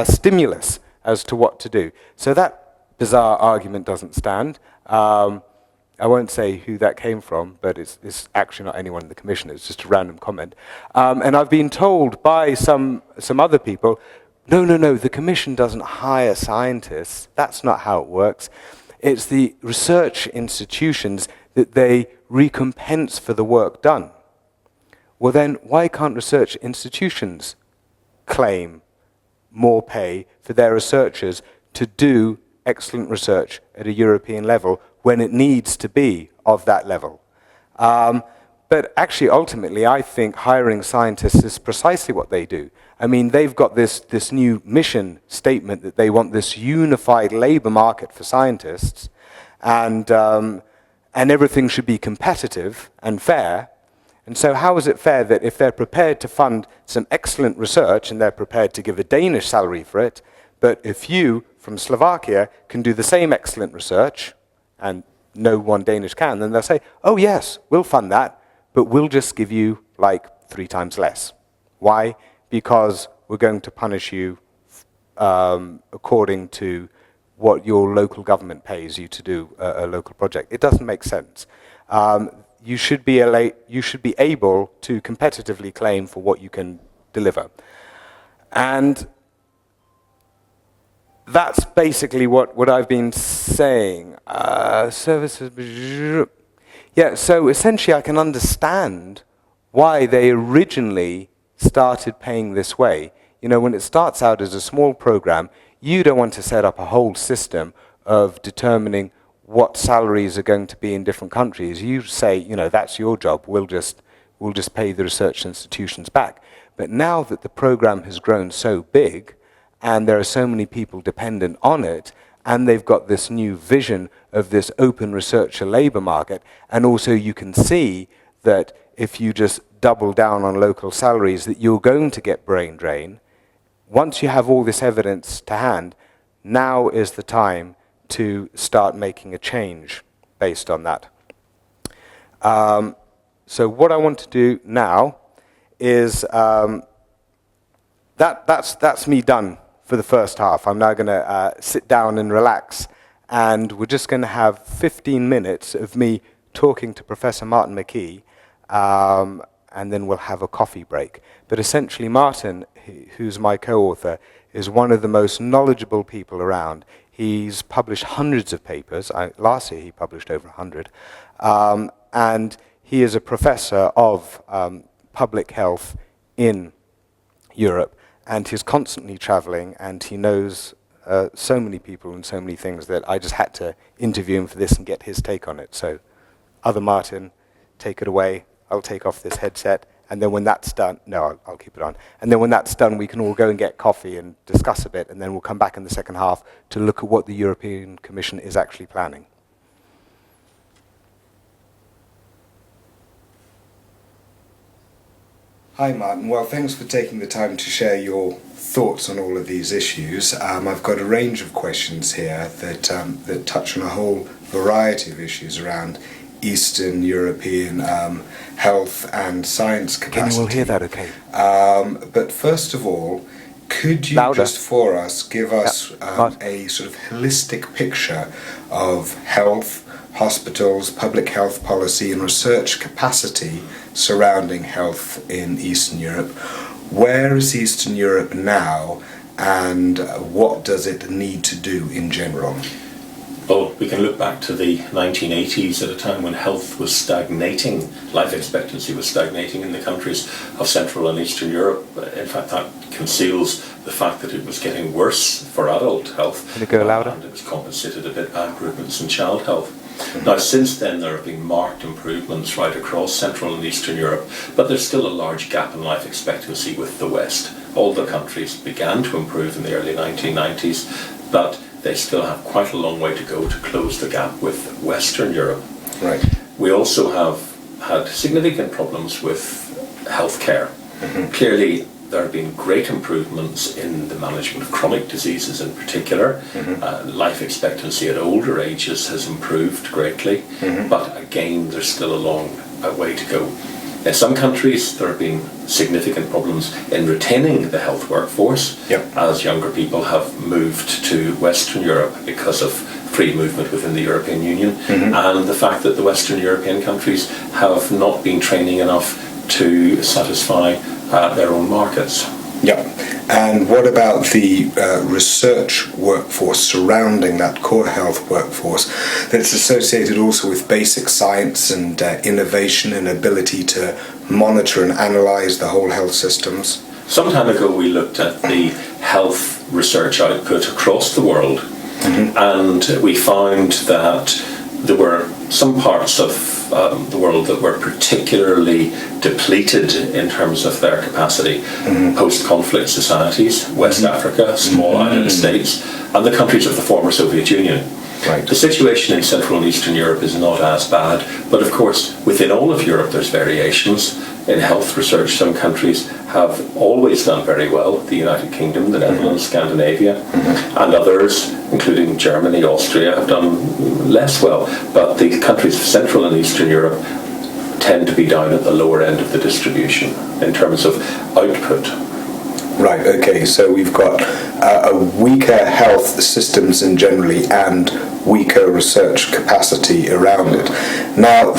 [SPEAKER 1] stimulus as to what to do. So that bizarre argument doesn't stand. I won't say who that came from, but it's actually not anyone in the Commission. It's just a random comment. And I've been told by some other people, no, the Commission doesn't hire scientists. That's not how it works. It's the research institutions that they recompense for the work done. Well then, why can't research institutions claim more pay for their researchers to do excellent research at a European level when it needs to be of that level? But actually, ultimately, I think hiring scientists is precisely what they do. I mean, they've got this new mission statement that they want this unified labor market for scientists, and everything should be competitive and fair. And so how is it fair that if they're prepared to fund some excellent research and they're prepared to give a Danish salary for it, but if you, from Slovakia, can do the same excellent research, and no one Danish can, then they'll say, oh yes, we'll fund that, but we'll just give you like 3 times less. Why? Because we're going to punish you according to what your local government pays you to do a local project. It doesn't make sense. You should be able to competitively claim for what you can deliver. And that's basically what I've been saying. Services. Yeah, so essentially I can understand why they originally started paying this way. You know, when it starts out as a small program, you don't want to set up a whole system of determining what salaries are going to be in different countries. You say, you know, that's your job. We'll just pay the research institutions back. But now that the program has grown so big, and there are so many people dependent on it, and they've got this new vision of this open researcher labor market, and also you can see that if you just double down on local salaries, that you're going to get brain drain. Once you have all this evidence to hand, now is the time to start making a change based on that. So what I want to do now is, that's me done for the first half. I'm now going to sit down and relax, and we're just going to have 15 minutes of me talking to Professor Martin McKee, and then we'll have a coffee break. But essentially Martin, who's my co-author, is one of the most knowledgeable people around. He's published hundreds of papers. Last year he published over 100. And he is a professor of public health in Europe. And he's constantly traveling, and he knows so many people and so many things that I just had to interview him for this and get his take on it. So, other Martin, take it away. I'll take off this headset, and then when that's done, no, I'll keep it on. And then when that's done, we can all go and get coffee and discuss a bit, and then we'll come back in the second half to look at what the European Commission is actually planning. Hi, Martin. Well, thanks for taking the time to share your thoughts on all of these issues. I've got a range of questions here that touch on a whole variety of issues around Eastern European health and science capacity. Can you all hear that okay? But first of all, could you just for us give us a sort of holistic picture of health, hospitals, public health policy and research capacity surrounding health in Eastern Europe? Where is Eastern Europe now, and what does it need to do in general?
[SPEAKER 2] Well, we can look back to the 1980s at a time when health was stagnating, life expectancy was stagnating in the countries of Central and Eastern Europe. In fact, that conceals the fact that it was getting worse for adult health.
[SPEAKER 1] Can you go louder?
[SPEAKER 2] And it was compensated a bit by improvements in child health. Now, since then, there have been marked improvements right across Central and Eastern Europe, but there's still a large gap in life expectancy with the West. All the countries began to improve in the early 1990s, but they still have quite a long way to go to close the gap with Western Europe.
[SPEAKER 1] Right.
[SPEAKER 2] We also have had significant problems with healthcare. Clearly, there have been great improvements in the management of chronic diseases in particular. Life expectancy at older ages has improved greatly, but again, there's still a long way to go. In some countries, there have been significant problems in retaining the health workforce as younger people have moved to Western Europe because of free movement within the European Union, and the fact that the Western European countries have not been training enough to satisfy their own markets.
[SPEAKER 1] Yeah. And what about the research workforce surrounding that core health workforce that's associated also with basic science and innovation and ability to monitor and analyze the whole health systems?
[SPEAKER 2] Some time ago we looked at the health research output across the world, and we found that there were some parts of the world that were particularly depleted in terms of their capacity. Post-conflict societies, West Africa, small island states, and the countries of the former Soviet Union.
[SPEAKER 1] Right.
[SPEAKER 2] The situation in Central and Eastern Europe is not as bad, but of course within all of Europe there's variations. In health research, some countries have always done very well, the United Kingdom, the Netherlands, Scandinavia, and others, including Germany, Austria, have done less well. But the countries of Central and Eastern Europe tend to be down at the lower end of the distribution in terms of output.
[SPEAKER 1] Right, okay, so we've got a weaker health systems in generally and weaker research capacity around it. Now,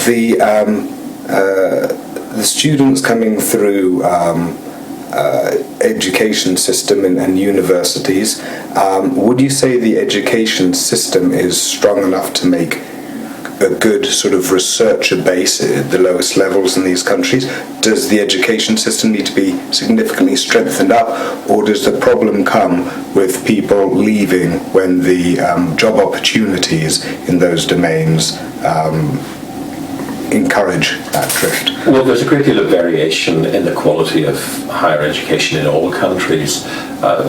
[SPEAKER 1] the students coming through education system and universities, would you say the education system is strong enough to make a good sort of researcher base at the lowest levels in these countries? Does the education system need to be significantly strengthened up, or does the problem come with people leaving when the job opportunities in those domains encourage that drift?
[SPEAKER 2] Well, there's a great deal of variation in the quality of higher education in all countries.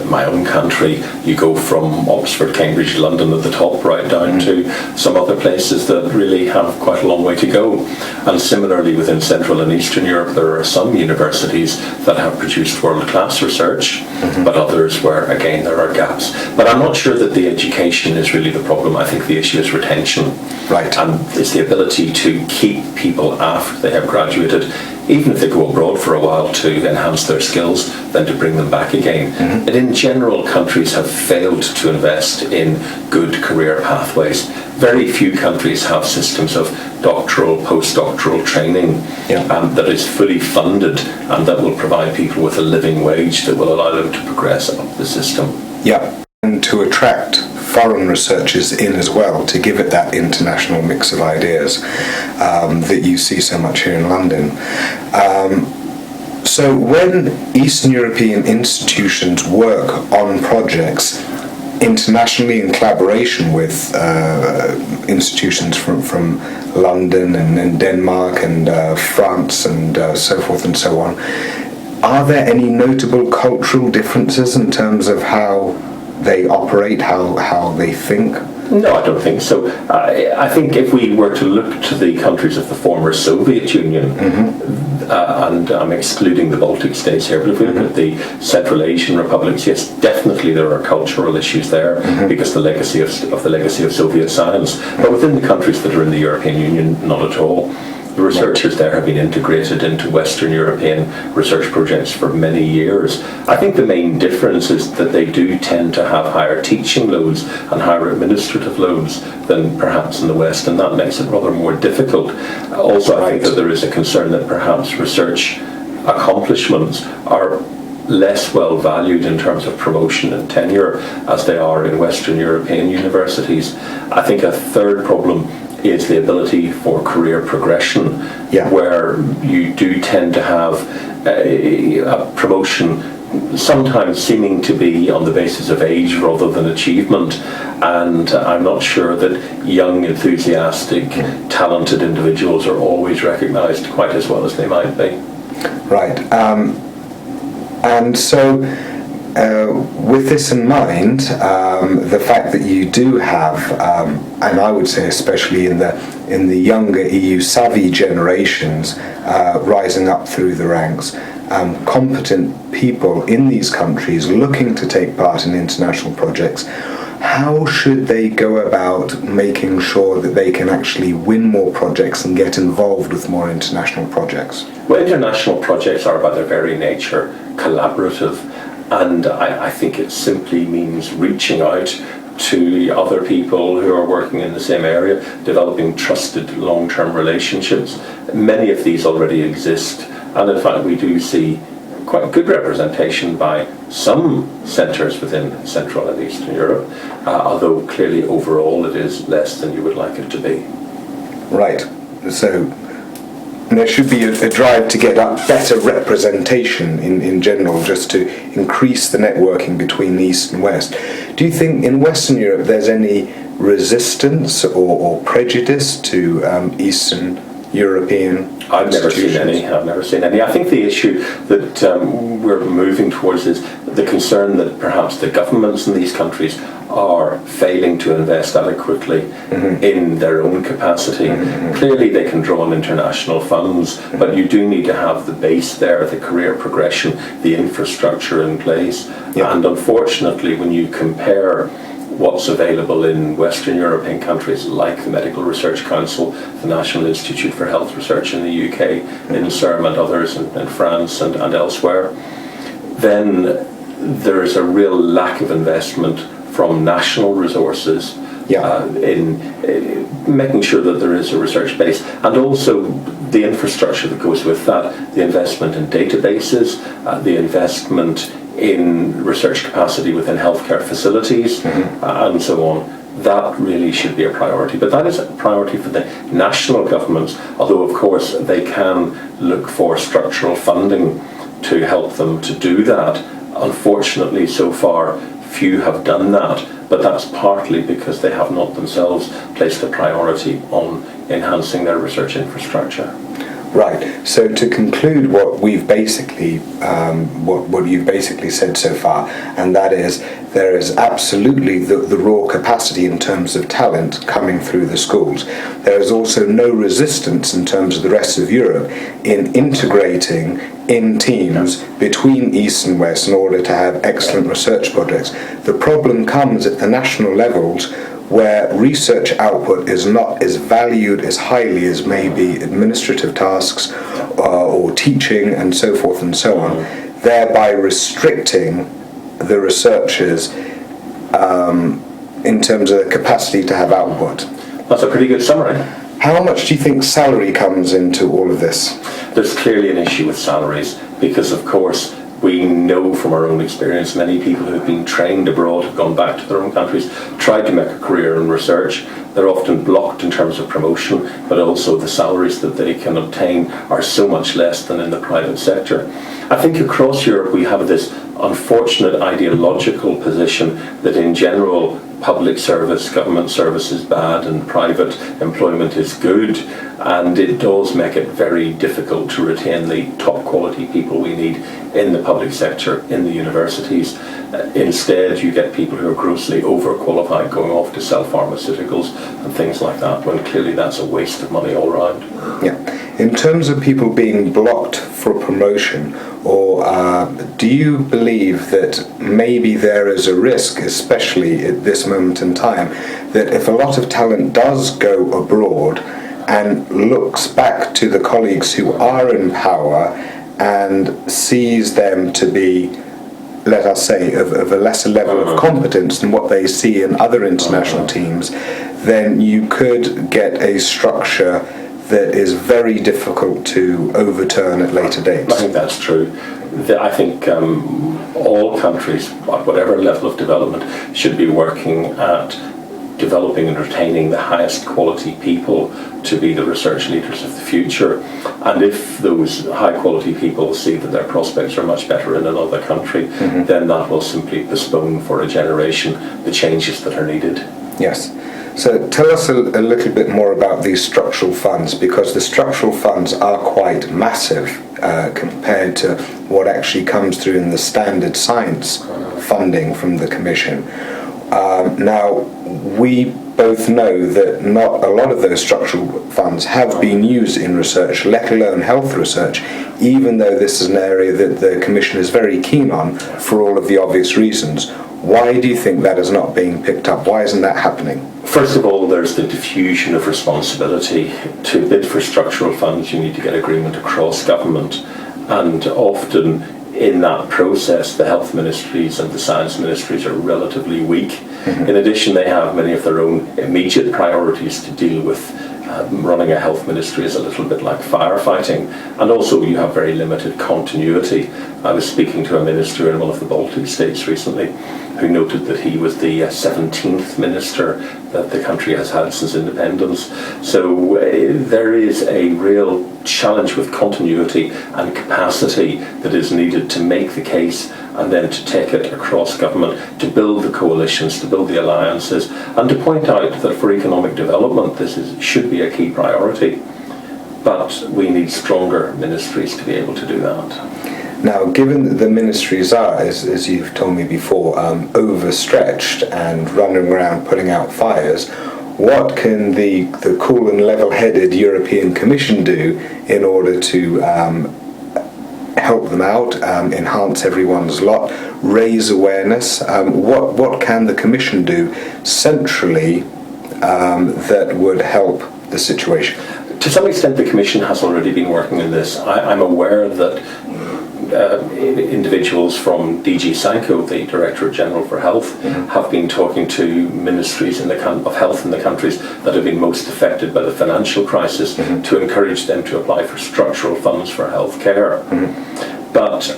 [SPEAKER 2] My own country, you go from Oxford, Cambridge, London at the top, right down to some other places that really have quite a long way to go. And similarly, within Central and Eastern Europe, there are some universities that have produced world-class research, but others where, again, there are gaps. But I'm not sure that the education is really the problem. I think the issue is retention.
[SPEAKER 1] Right.
[SPEAKER 2] And it's the ability to keep people after they have graduated, even if they go abroad for a while, to enhance their skills, then to bring them back again. And in general, countries have failed to invest in good career pathways. Very few countries have systems of doctoral, postdoctoral training that is fully funded and that will provide people with a living wage that will allow them to progress up the system.
[SPEAKER 1] Yeah, and to attract foreign researchers in as well, to give it that international mix of ideas that you see so much here in London. So when Eastern European institutions work on projects internationally in collaboration with institutions from London and Denmark and France and so forth and so on, are there any notable cultural differences in terms of how they operate, how they think?
[SPEAKER 2] No, I don't think so. I think if we were to look to the countries of the former Soviet Union, and I'm excluding the Baltic states here, but if we look at the Central Asian republics, yes, definitely there are cultural issues there because the legacy of Soviet science. But within the countries that are in the European Union, not at all. The researchers there have been integrated into Western European research projects for many years. I think the main difference is that they do tend to have higher teaching loads and higher administrative loads than perhaps in the West, and that makes it rather more difficult. Also, I think that there is a concern that perhaps research accomplishments are less well valued in terms of promotion and tenure as they are in Western European universities. I think a third problem is the ability for career progression, where you do tend to have a promotion sometimes seeming to be on the basis of age rather than achievement, and I'm not sure that young, enthusiastic, talented individuals are always recognised quite as well as they might be.
[SPEAKER 1] Right. And so with this in mind, the fact that you do have, and I would say especially in the younger EU savvy generations rising up through the ranks, competent people in these countries looking to take part in international projects, how should they go about making sure that they can actually win more projects and get involved with more international projects?
[SPEAKER 2] Well, international projects are by their very nature collaborative, and I think it simply means reaching out to other people who are working in the same area, developing trusted long-term relationships. Many of these already exist, and in fact we do see quite good representation by some centres within Central and Eastern Europe, although clearly overall it is less than you would like it to be.
[SPEAKER 1] Right. So there should be a drive to get up better representation in general, just to increase the networking between the East and West. Do you think in Western Europe there's any resistance or prejudice to Eastern European
[SPEAKER 2] I've never seen any. I think the issue that we're moving towards is the concern that perhaps the governments in these countries are failing to invest adequately in their own capacity. Clearly they can draw on international funds, but you do need to have the base there, the career progression, the infrastructure in place. And unfortunately, when you compare what's available in Western European countries like the Medical Research Council, the National Institute for Health Research in the UK, in CERM and others in France and elsewhere, then there is a real lack of investment from national resources in making sure that there is a research base, and also the infrastructure that goes with that, the investment in databases, the investment in research capacity within healthcare facilities, and so on. That really should be a priority. But that is a priority for the national governments, although of course they can look for structural funding to help them to do that. Unfortunately, so far, few have done that, but that's partly because they have not themselves placed a priority on enhancing their research infrastructure.
[SPEAKER 3] Right. So to conclude what we've basically, what you've basically said so far, and that is there is absolutely the raw capacity in terms of talent coming through the schools. There is also no resistance in terms of the rest of Europe in integrating in teams between East and West in order to have excellent research projects. The problem comes at the national levels, where research output is not as valued as highly as maybe administrative tasks or teaching and so forth and so on, thereby restricting the researchers in terms of the capacity to have output.
[SPEAKER 2] That's a pretty good summary.
[SPEAKER 3] How much do you think salary comes into all of this?
[SPEAKER 2] There's clearly an issue with salaries because, of course, we know from our own experience many people who have been trained abroad, have gone back to their own countries, tried to make a career in research. They're often blocked in terms of promotion, but also the salaries that they can obtain are so much less than in the private sector. I think across Europe we have this unfortunate ideological position that in general public service, government service is bad and private employment is good, and it does make it very difficult to retain the top quality people we need in the public sector, in the universities. Instead, you get people who are grossly overqualified going off to sell pharmaceuticals and things like that, when clearly that's a waste of money all round.
[SPEAKER 3] Yeah. In terms of people being blocked for promotion, or do you believe that maybe there is a risk, especially at this moment in time, that if a lot of talent does go abroad and looks back to the colleagues who are in power and sees them to be, let us say, of a lesser level of competence than what they see in other international teams, then you could get a structure that is very difficult to overturn at later dates?
[SPEAKER 2] I think that's true. I think all countries, at whatever level of development, should be working at developing and retaining the highest quality people to be the research leaders of the future. And if those high quality people see that their prospects are much better in another country, then that will simply postpone for a generation the changes that are needed.
[SPEAKER 3] Yes. So tell us a little bit more about these structural funds, because the structural funds are quite massive compared to what actually comes through in the standard science funding from the Commission. Now, we both know that not a lot of those structural funds have been used in research, let alone health research, even though this is an area that the Commission is very keen on for all of the obvious reasons. Why do you think that is not being picked up? Why isn't that happening?
[SPEAKER 2] First of all, there's the diffusion of responsibility. To bid for structural funds, you need to get agreement across government, and often in that process, the health ministries and the science ministries are relatively weak. In addition, they have many of their own immediate priorities to deal with. Running a health ministry is a little bit like firefighting, and also you have very limited continuity. I was speaking to a minister in one of the Baltic states recently who noted that he was the 17th minister that the country has had since independence. So there is a real challenge with continuity and capacity that is needed to make the case and then to take it across government, to build the coalitions, to build the alliances, and to point out that for economic development this should be a key priority. But we need stronger ministries to be able to do that.
[SPEAKER 3] Now, given that the ministries are, as you've told me before, overstretched and running around putting out fires, what can the cool and level-headed European Commission do in order to help them out, enhance everyone's lot, raise awareness? What can the Commission do centrally that would help the situation?
[SPEAKER 2] To some extent, the Commission has already been working on this. I'm aware that individuals from DG Sanko, the Directorate General for Health, have been talking to ministries of health in the countries that have been most affected by the financial crisis to encourage them to apply for structural funds for health care. But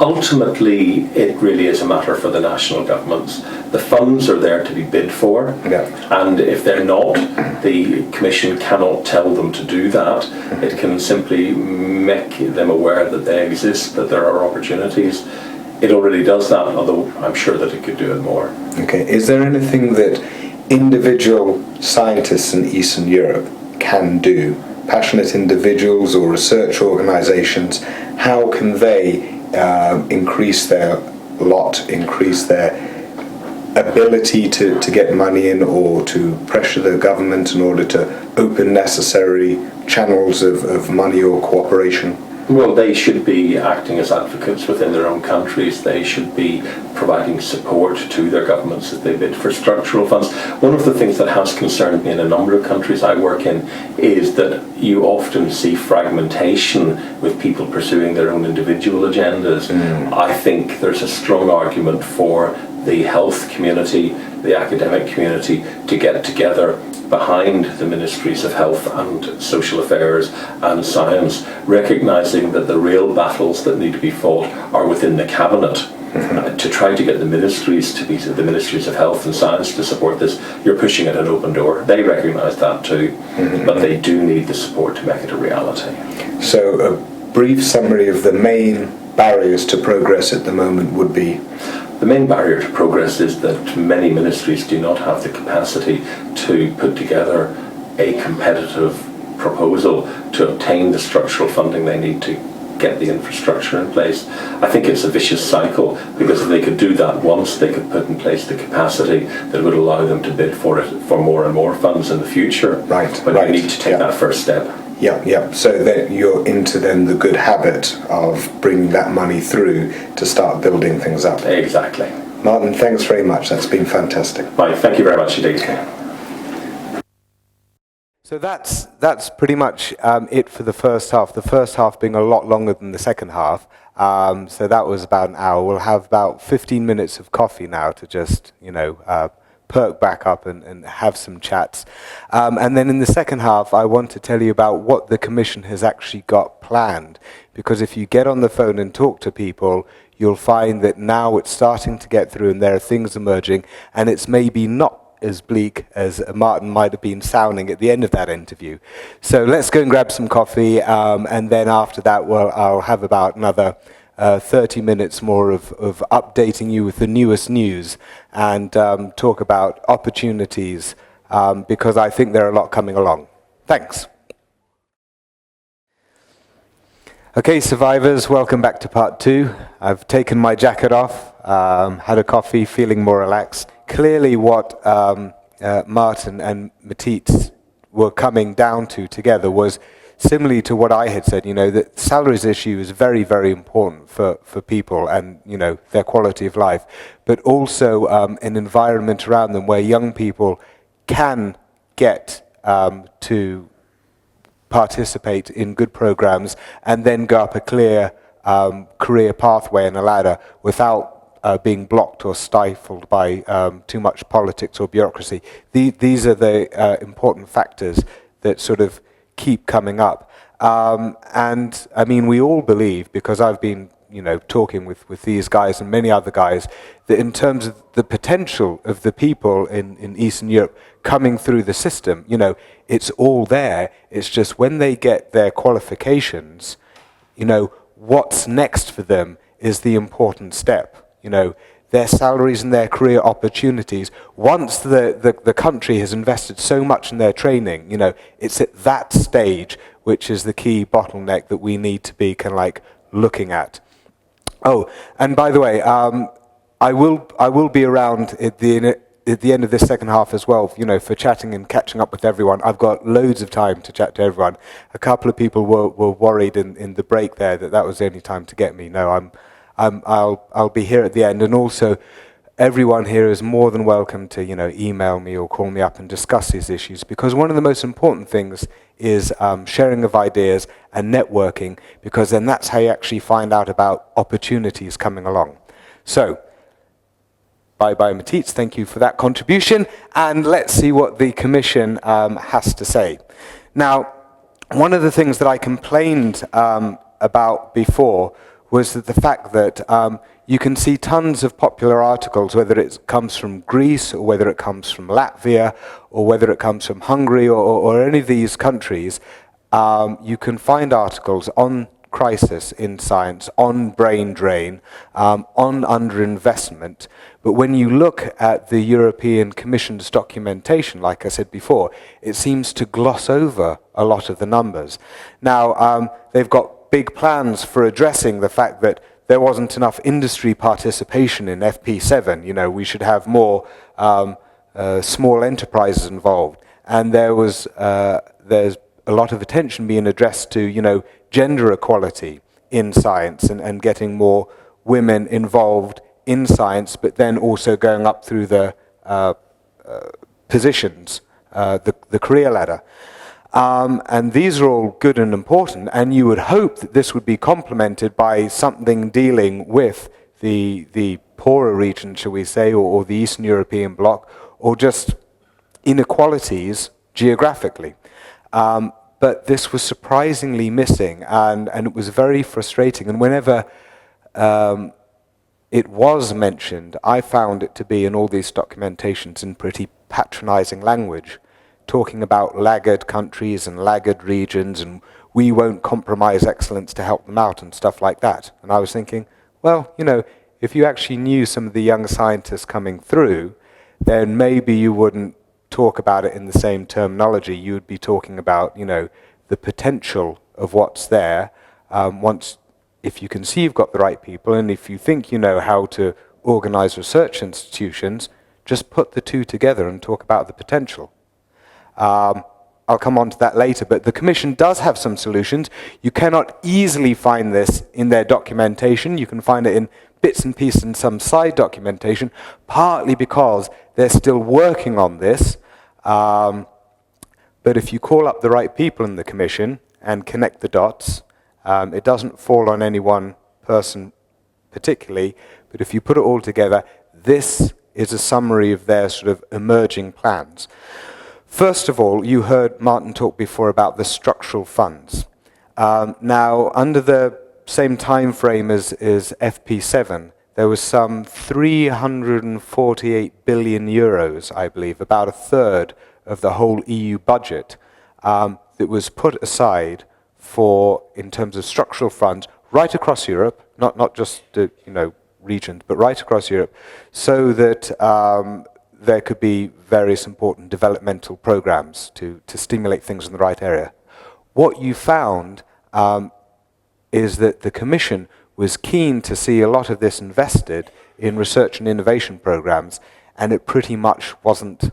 [SPEAKER 2] ultimately, it really is a matter for the national governments. The funds are there to be bid for, and if they're not, the Commission cannot tell them to do that. It can simply make them aware that they exist, that there are opportunities. It already does that, although I'm sure that it could do it more.
[SPEAKER 3] Okay. Is there anything that individual scientists in Eastern Europe can do? Passionate individuals or research organisations, how can they increase their ability to get money in, or to pressure the government in order to open necessary channels of money or cooperation?
[SPEAKER 2] Well, they should be acting as advocates within their own countries. They should be providing support to their governments as they bid for structural funds. One of the things that has concerned me in a number of countries I work in is that you often see fragmentation with people pursuing their own individual agendas. I think there's a strong argument for the health community, the academic community, to get together behind the Ministries of Health and Social Affairs and Science, recognising that the real battles that need to be fought are within the Cabinet. To try to get the ministries to be the Ministries of Health and Science to support this, you're pushing at an open door. They recognise that too, but they do need the support to make it a reality.
[SPEAKER 3] So a brief summary of the main barriers to progress at the moment would be?
[SPEAKER 2] The main barrier to progress is that many ministries do not have the capacity to put together a competitive proposal to obtain the structural funding they need to get the infrastructure in place. I think it's a vicious cycle, because if they could do that once, they could put in place the capacity that would allow them to bid for it for more and more funds in the future.
[SPEAKER 3] Right.
[SPEAKER 2] But you need to take that first step.
[SPEAKER 3] Yeah. So that you're into then the good habit of bringing that money through to start building things up.
[SPEAKER 2] Exactly.
[SPEAKER 3] Martin, thanks very much. That's been fantastic.
[SPEAKER 2] Right, thank you very much indeed.
[SPEAKER 1] So that's pretty much it for the first half. The first half being a lot longer than the second half. So that was about an hour. We'll have about 15 minutes of coffee now to just, perk back up and have some chats. And then in the second half, I want to tell you about what the Commission has actually got planned. Because if you get on the phone and talk to people, you'll find that now it's starting to get through and there are things emerging, and it's maybe not as bleak as Martin might have been sounding at the end of that interview. So let's go and grab some coffee, and then after that, I'll have about another 30 minutes more of updating you with the newest news and talk about opportunities, because I think there are a lot coming along. Thanks. Okay, survivors, welcome back to part 2. I've taken my jacket off, had a coffee, feeling more relaxed. Clearly what Martin and Matisse were coming down to together was similarly to what I had said, that salaries issue is very, very important for people and, their quality of life, but also an environment around them where young people can get to participate in good programs and then go up a clear career pathway and a ladder without being blocked or stifled by too much politics or bureaucracy. These are the important factors that sort of keep coming up. And I mean, we all believe, because I've been talking with these guys and many other guys, that in terms of the potential of the people in Eastern Europe coming through the system, it's all there. It's just when they get their qualifications, what's next for them is the important step. Their salaries and their career opportunities. Once the country has invested so much in their training, it's at that stage which is the key bottleneck that we need to be kind of like looking at. Oh, and by the way, I will be around at the end of this second half as well, for chatting and catching up with everyone. I've got loads of time to chat to everyone. A couple of people were worried in the break there that was the only time to get me. No, I'll be here at the end. And also, everyone here is more than welcome to, email me or call me up and discuss these issues, because one of the most important things is sharing of ideas and networking, because then that's how you actually find out about opportunities coming along. So, bye-bye, Matisse. Thank you for that contribution. And let's see what the Commission has to say. Now, one of the things that I complained about before was that the fact that you can see tons of popular articles, whether it comes from Greece or whether it comes from Latvia or whether it comes from Hungary or any of these countries. You can find articles on crisis in science, on brain drain, on underinvestment. But when you look at the European Commission's documentation, like I said before, it seems to gloss over a lot of the numbers. Now, they've got big plans for addressing the fact that there wasn't enough industry participation in FP7. We should have more small enterprises involved. And there's a lot of attention being addressed to, gender equality in science and getting more women involved in science, but then also going up through the positions, the career ladder. And these are all good and important, and you would hope that this would be complemented by something dealing with the poorer region, shall we say, or the Eastern European bloc, or just inequalities geographically. But this was surprisingly missing, and it was very frustrating. And whenever it was mentioned, I found it to be in all these documentations in pretty patronizing language, talking about laggard countries and laggard regions, and we won't compromise excellence to help them out and stuff like that. And I was thinking, well, if you actually knew some of the young scientists coming through, then maybe you wouldn't talk about it in the same terminology. You would be talking about, the potential of what's there. If you can see you've got the right people, and if you think you know how to organize research institutions, just put the two together and talk about the potential. I'll come on to that later, but the Commission does have some solutions. You cannot easily find this in their documentation. You can find it in bits and pieces and some side documentation, partly because they're still working on this. But if you call up the right people in the Commission and connect the dots, it doesn't fall on any one person particularly, but if you put it all together, this is a summary of their sort of emerging plans. First of all, you heard Martin talk before about the structural funds. Now, under the same time frame as FP7, there was some 348 billion euros, I believe, about a third of the whole EU budget that was put aside for, in terms of structural funds, right across Europe, not just the regions, but right across Europe, so that there could be various important developmental programs to stimulate things in the right area. What you found is that the Commission was keen to see a lot of this invested in research and innovation programs, and it pretty much wasn't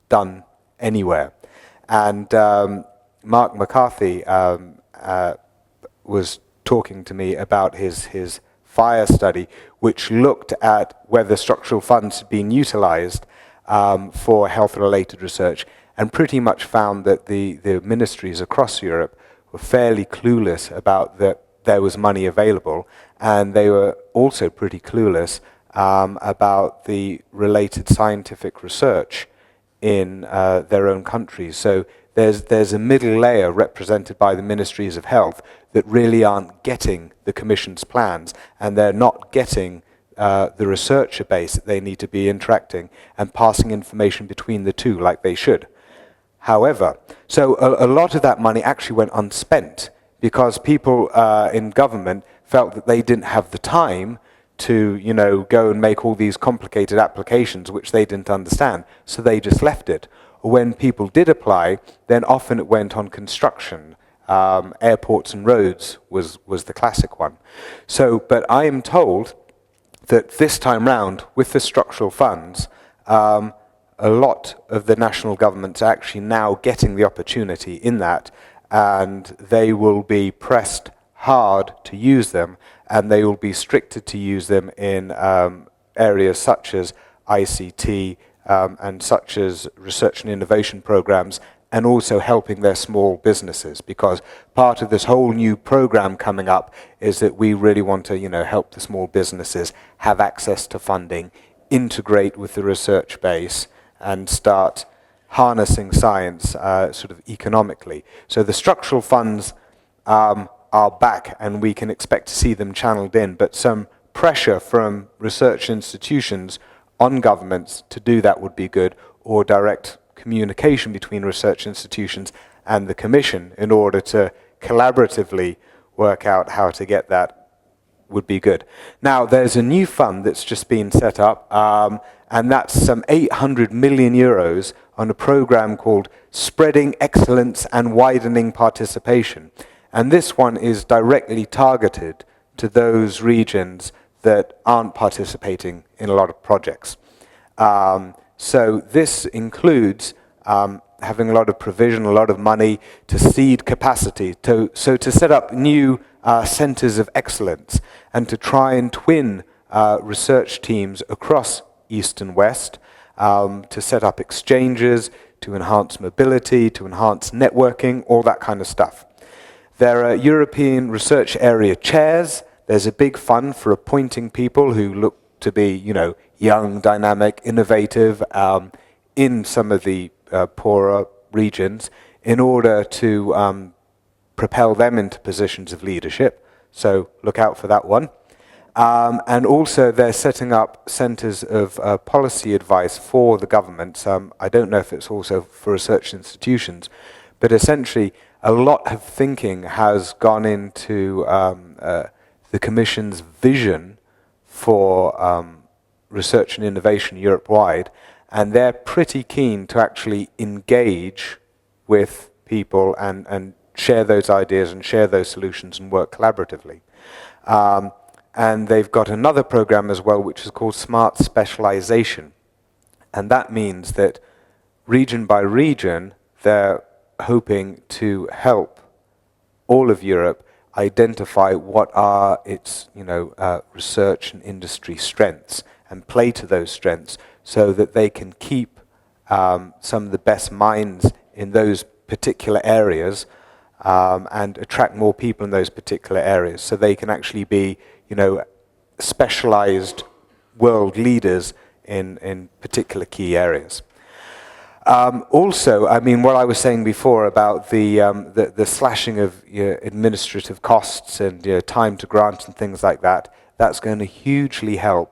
[SPEAKER 1] done anywhere. And Mark McCarthy was talking to me about his FIRE study, which looked at whether structural funds had been utilized for health-related research, and pretty much found that the ministries across Europe were fairly clueless about that there was money available, and they were also pretty clueless about the related scientific research in their own countries. So there's a middle layer represented by the ministries of health that really aren't getting the Commission's plans, and they're not getting the researcher base that they need to be interacting and passing information between the two like they should. However, so a lot of that money actually went unspent because people in government felt that they didn't have the time to, go and make all these complicated applications which they didn't understand, so they just left it. When people did apply, then often it went on construction. Airports and roads was the classic one. So, but I am told that this time round, with the structural funds, a lot of the national governments are actually now getting the opportunity in that, and they will be pressed hard to use them, and they will be stricter to use them in areas such as ICT, and such as research and innovation programs, and also helping their small businesses, because part of this whole new program coming up is that we really want to, help the small businesses have access to funding, integrate with the research base, and start harnessing science sort of economically. So the structural funds are back, and we can expect to see them channeled in, but some pressure from research institutions on governments to do that would be good, or direct communication between research institutions and the Commission in order to collaboratively work out how to get that would be good. Now, there's a new fund that's just been set up, and that's some 800 million euros on a program called Spreading Excellence and Widening Participation. And this one is directly targeted to those regions that aren't participating in a lot of projects. So this includes having a lot of provision, a lot of money to seed capacity, to set up new centers of excellence, and to try and twin research teams across East and West, to set up exchanges, to enhance mobility, to enhance networking, all that kind of stuff. There are European research area chairs. There's a big fund for appointing people who look to be, young, dynamic, innovative in some of the poorer regions in order to propel them into positions of leadership. So look out for that one. And also they're setting up centers of policy advice for the governments. I don't know if it's also for research institutions, but essentially a lot of thinking has gone into the Commission's vision for research and innovation Europe-wide, and they're pretty keen to actually engage with people and share those ideas and share those solutions and work collaboratively. And they've got another program as well, which is called Smart Specialization. And that means that region by region, they're hoping to help all of Europe identify what are its research and industry strengths and play to those strengths so that they can keep some of the best minds in those particular areas and attract more people in those particular areas so they can actually be specialized world leaders in particular key areas. Also, what I was saying before about the slashing of administrative costs and time to grant and things like that, that's going to hugely help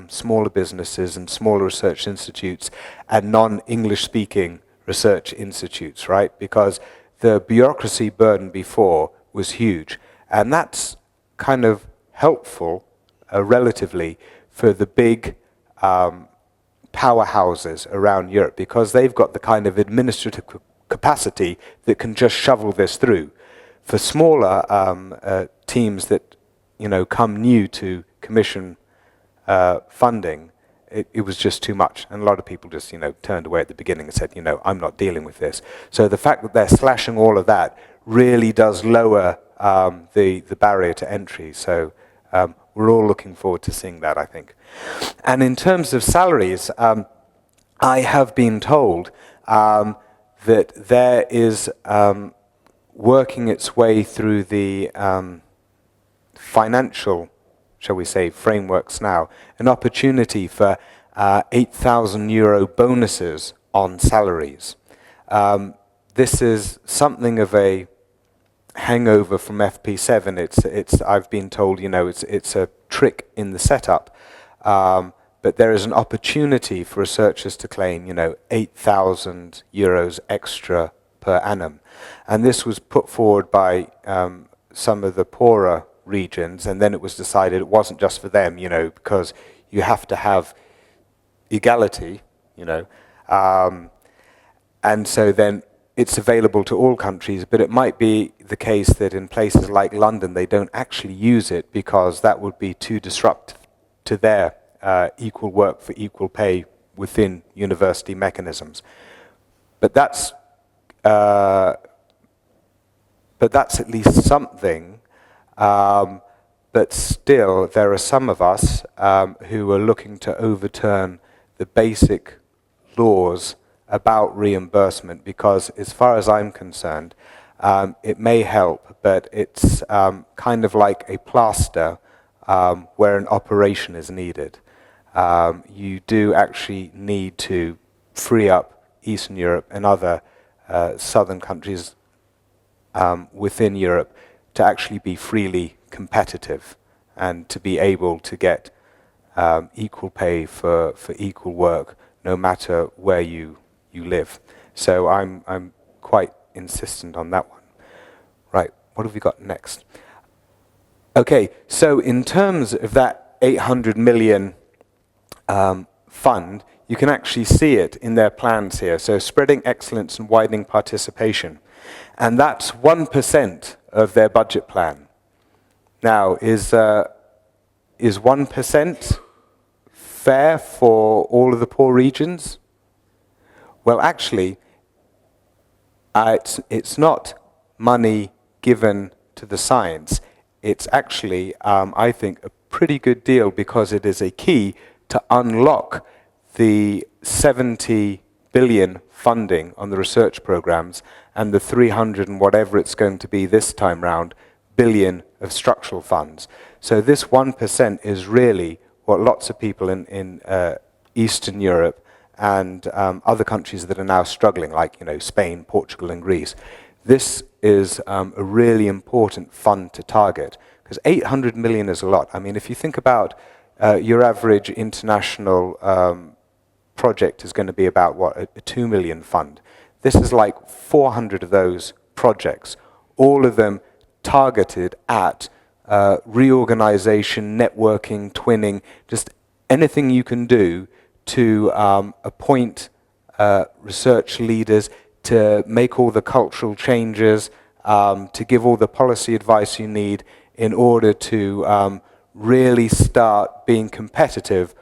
[SPEAKER 1] smaller businesses and smaller research institutes and non-English speaking research institutes, right? Because the bureaucracy burden before was huge, and that's kind of helpful relatively for the big powerhouses around Europe, because they've got the kind of administrative capacity that can just shovel this through. For smaller teams that come new to Commission funding, it was just too much, and a lot of people just turned away at the beginning and said, I'm not dealing with this. So the fact that they're slashing all of that really does lower the barrier to entry. So we're all looking forward to seeing that, I think. And in terms of salaries, I have been told that there is working its way through the financial, shall we say, frameworks now, an opportunity for 8,000 euro bonuses on salaries. This is something of a hangover from FP7. It's I've been told, it's a trick in the setup, but there is an opportunity for researchers to claim, 8,000 euros extra per annum, and this was put forward by some of the poorer regions, and then it was decided it wasn't just for them, because you have to have equality, and so then it's available to all countries, but it might be the case that in places like London they don't actually use it because that would be too disruptive to their equal work for equal pay within university mechanisms. But that's at least something. But still, there are some of us who are looking to overturn the basic laws about reimbursement, because as far as I'm concerned, it may help, but it's kind of like a plaster where an operation is needed. You do actually need to free up Eastern Europe and other southern countries within Europe to actually be freely competitive and to be able to get equal pay for equal work, no matter where you live. So I'm quite insistent on that one. Right, what have we got next? Okay, so in terms of that 800 million fund, you can actually see it in their plans here. So spreading excellence and widening participation. And that's 1% of their budget plan. Now, is 1% fair for all of the poor regions? Well, actually, it's not money given to the science. It's actually, I think, a pretty good deal, because it is a key to unlock the 70 billion funding on the research programs and the 300 and whatever it's going to be this time round billion of structural funds. So this 1% is really what lots of people in Eastern Europe and other countries that are now struggling, like Spain, Portugal, and Greece. This is a really important fund to target, because 800 million is a lot. I mean, if you think about your average international project is going to be about, what, a 2 million fund. This is like 400 of those projects, all of them targeted at reorganization, networking, twinning, just anything you can do to appoint research leaders, to make all the cultural changes, to give all the policy advice you need in order to really start being competitive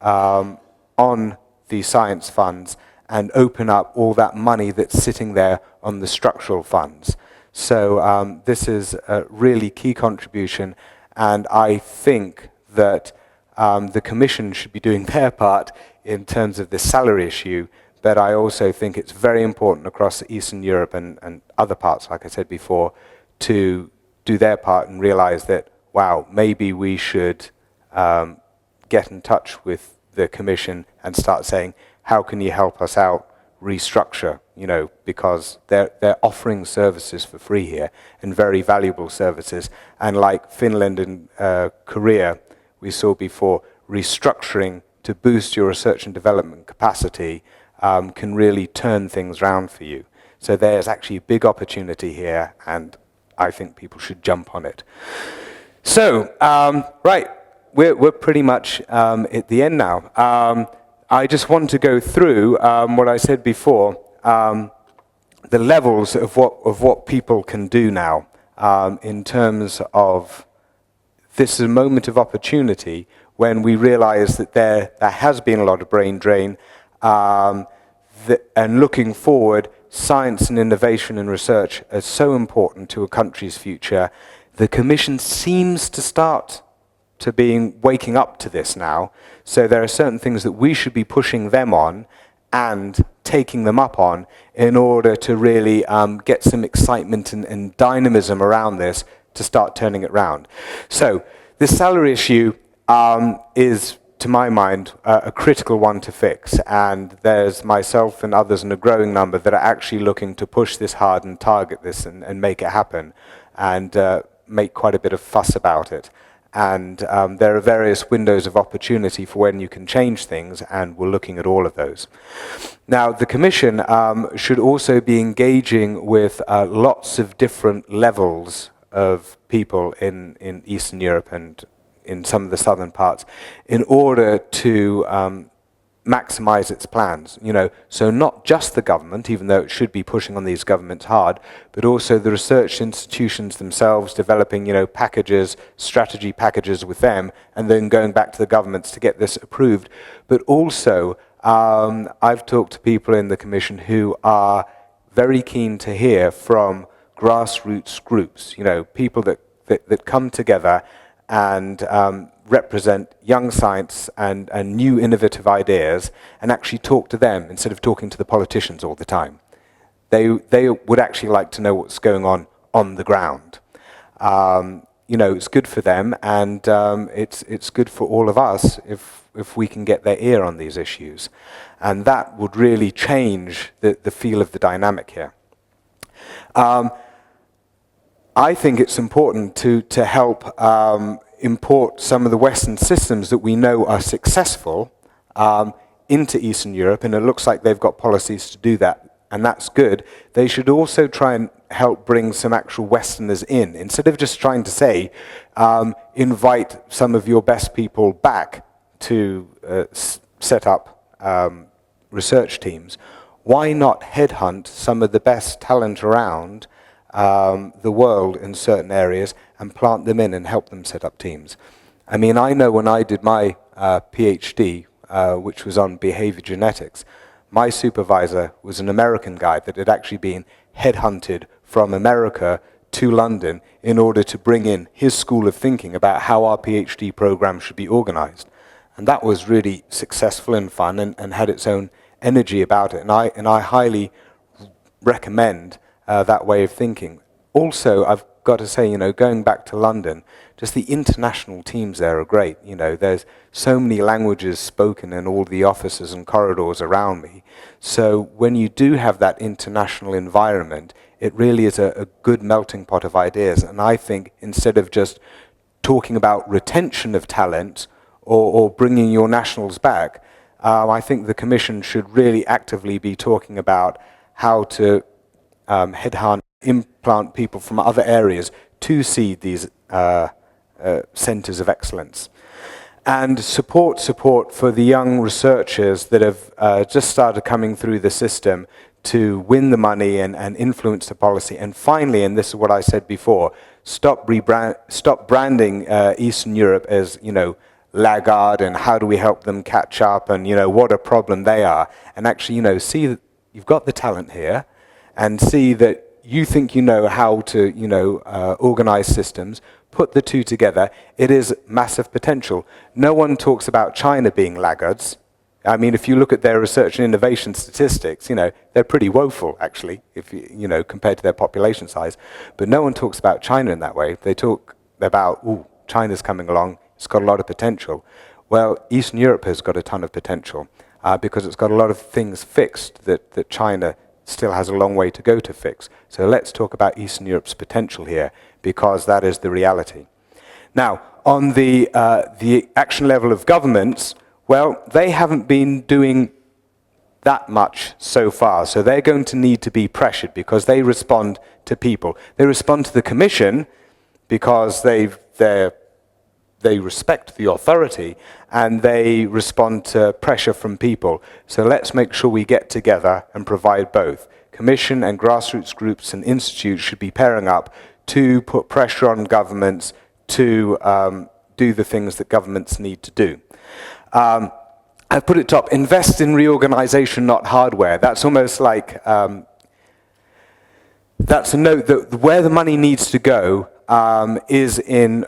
[SPEAKER 1] on the science funds and open up all that money that's sitting there on the structural funds. So this is a really key contribution, and I think that the Commission should be doing their part in terms of the salary issue, but I also think it's very important across Eastern Europe and other parts, like I said before, to do their part and realize that, wow, maybe we should get in touch with the Commission and start saying, how can you help us out, restructure, because they're offering services for free here, and very valuable services. And like Finland and Korea, we saw before, restructuring to boost your research and development capacity can really turn things around for you. So there's actually a big opportunity here, and I think people should jump on it. So, right, we're pretty much at the end now. I just want to go through what I said before, the levels of what people can do now in terms of this is a moment of opportunity when we realize that there has been a lot of brain drain, and looking forward, science and innovation and research are so important to a country's future. The Commission seems to start to waking up to this now. So there are certain things that we should be pushing them on and taking them up on in order to really get some excitement and dynamism around this to start turning it around. So the salary issue is, to my mind, a critical one to fix, and there's myself and others in a growing number that are actually looking to push this hard and target this and make it happen, and make quite a bit of fuss about it. And there are various windows of opportunity for when you can change things, and we're looking at all of those. Now, the Commission should also be engaging with lots of different levels of people in Eastern Europe and in some of the southern parts in order to maximize its plans. So not just the government, even though it should be pushing on these governments hard, but also the research institutions themselves, developing, packages, strategy packages with them, and then going back to the governments to get this approved. But also, I've talked to people in the Commission who are very keen to hear from grassroots groups, people that come together and represent young science and new innovative ideas, and actually talk to them instead of talking to the politicians all the time. They would actually like to know what's going on the ground. It's good for them, and it's good for all of us if we can get their ear on these issues. And that would really change the feel of the dynamic here. I think it's important to help import some of the Western systems that we know are successful into Eastern Europe, and it looks like they've got policies to do that, and that's good. They should also try and help bring some actual Westerners in, instead of just trying to say, invite some of your best people back to set up research teams. Why not headhunt some of the best talent around the world in certain areas and plant them in and help them set up teams? I mean, I know when I did my PhD, which was on behavior genetics, my supervisor was an American guy that had actually been headhunted from America to London in order to bring in his school of thinking about how our PhD program should be organized. And that was really successful and fun, and had its own energy about it. And I highly recommend that way of thinking. Also, I've got to say, going back to London, just the international teams there are great. There's so many languages spoken in all the offices and corridors around me. So when you do have that international environment, it really is a good melting pot of ideas. And I think instead of just talking about retention of talent or bringing your nationals back, I think the Commission should really actively be talking about how to headhunt, implant people from other areas to seed these centres of excellence. And support for the young researchers that have just started coming through the system to win the money and influence the policy. And finally, and this is what I said before, stop branding Eastern Europe as, laggard, and how do we help them catch up, and what a problem they are, and actually see that you've got the talent here, and see that you think you know how to organize systems, put the two together. It is massive potential. No one talks about China being laggards. I mean, if you look at their research and innovation statistics, they're pretty woeful, actually, if compared to their population size. But no one talks about China in that way. They talk about, China's coming along, it's got a lot of potential. Well, Eastern Europe has got a ton of potential because it's got a lot of things fixed that China still has a long way to go to fix. So let's talk about Eastern Europe's potential here, because that is the reality. Now, on the action level of governments, well, they haven't been doing that much so far, so they're going to need to be pressured because they respond to people. They respond to the Commission because they respect the authority, and they respond to pressure from people. So let's make sure we get together and provide both. Commission and grassroots groups and institutes should be pairing up to put pressure on governments to do the things that governments need to do. I've put it top, invest in reorganization, not hardware. That's almost like, that's a note that where the money needs to go is in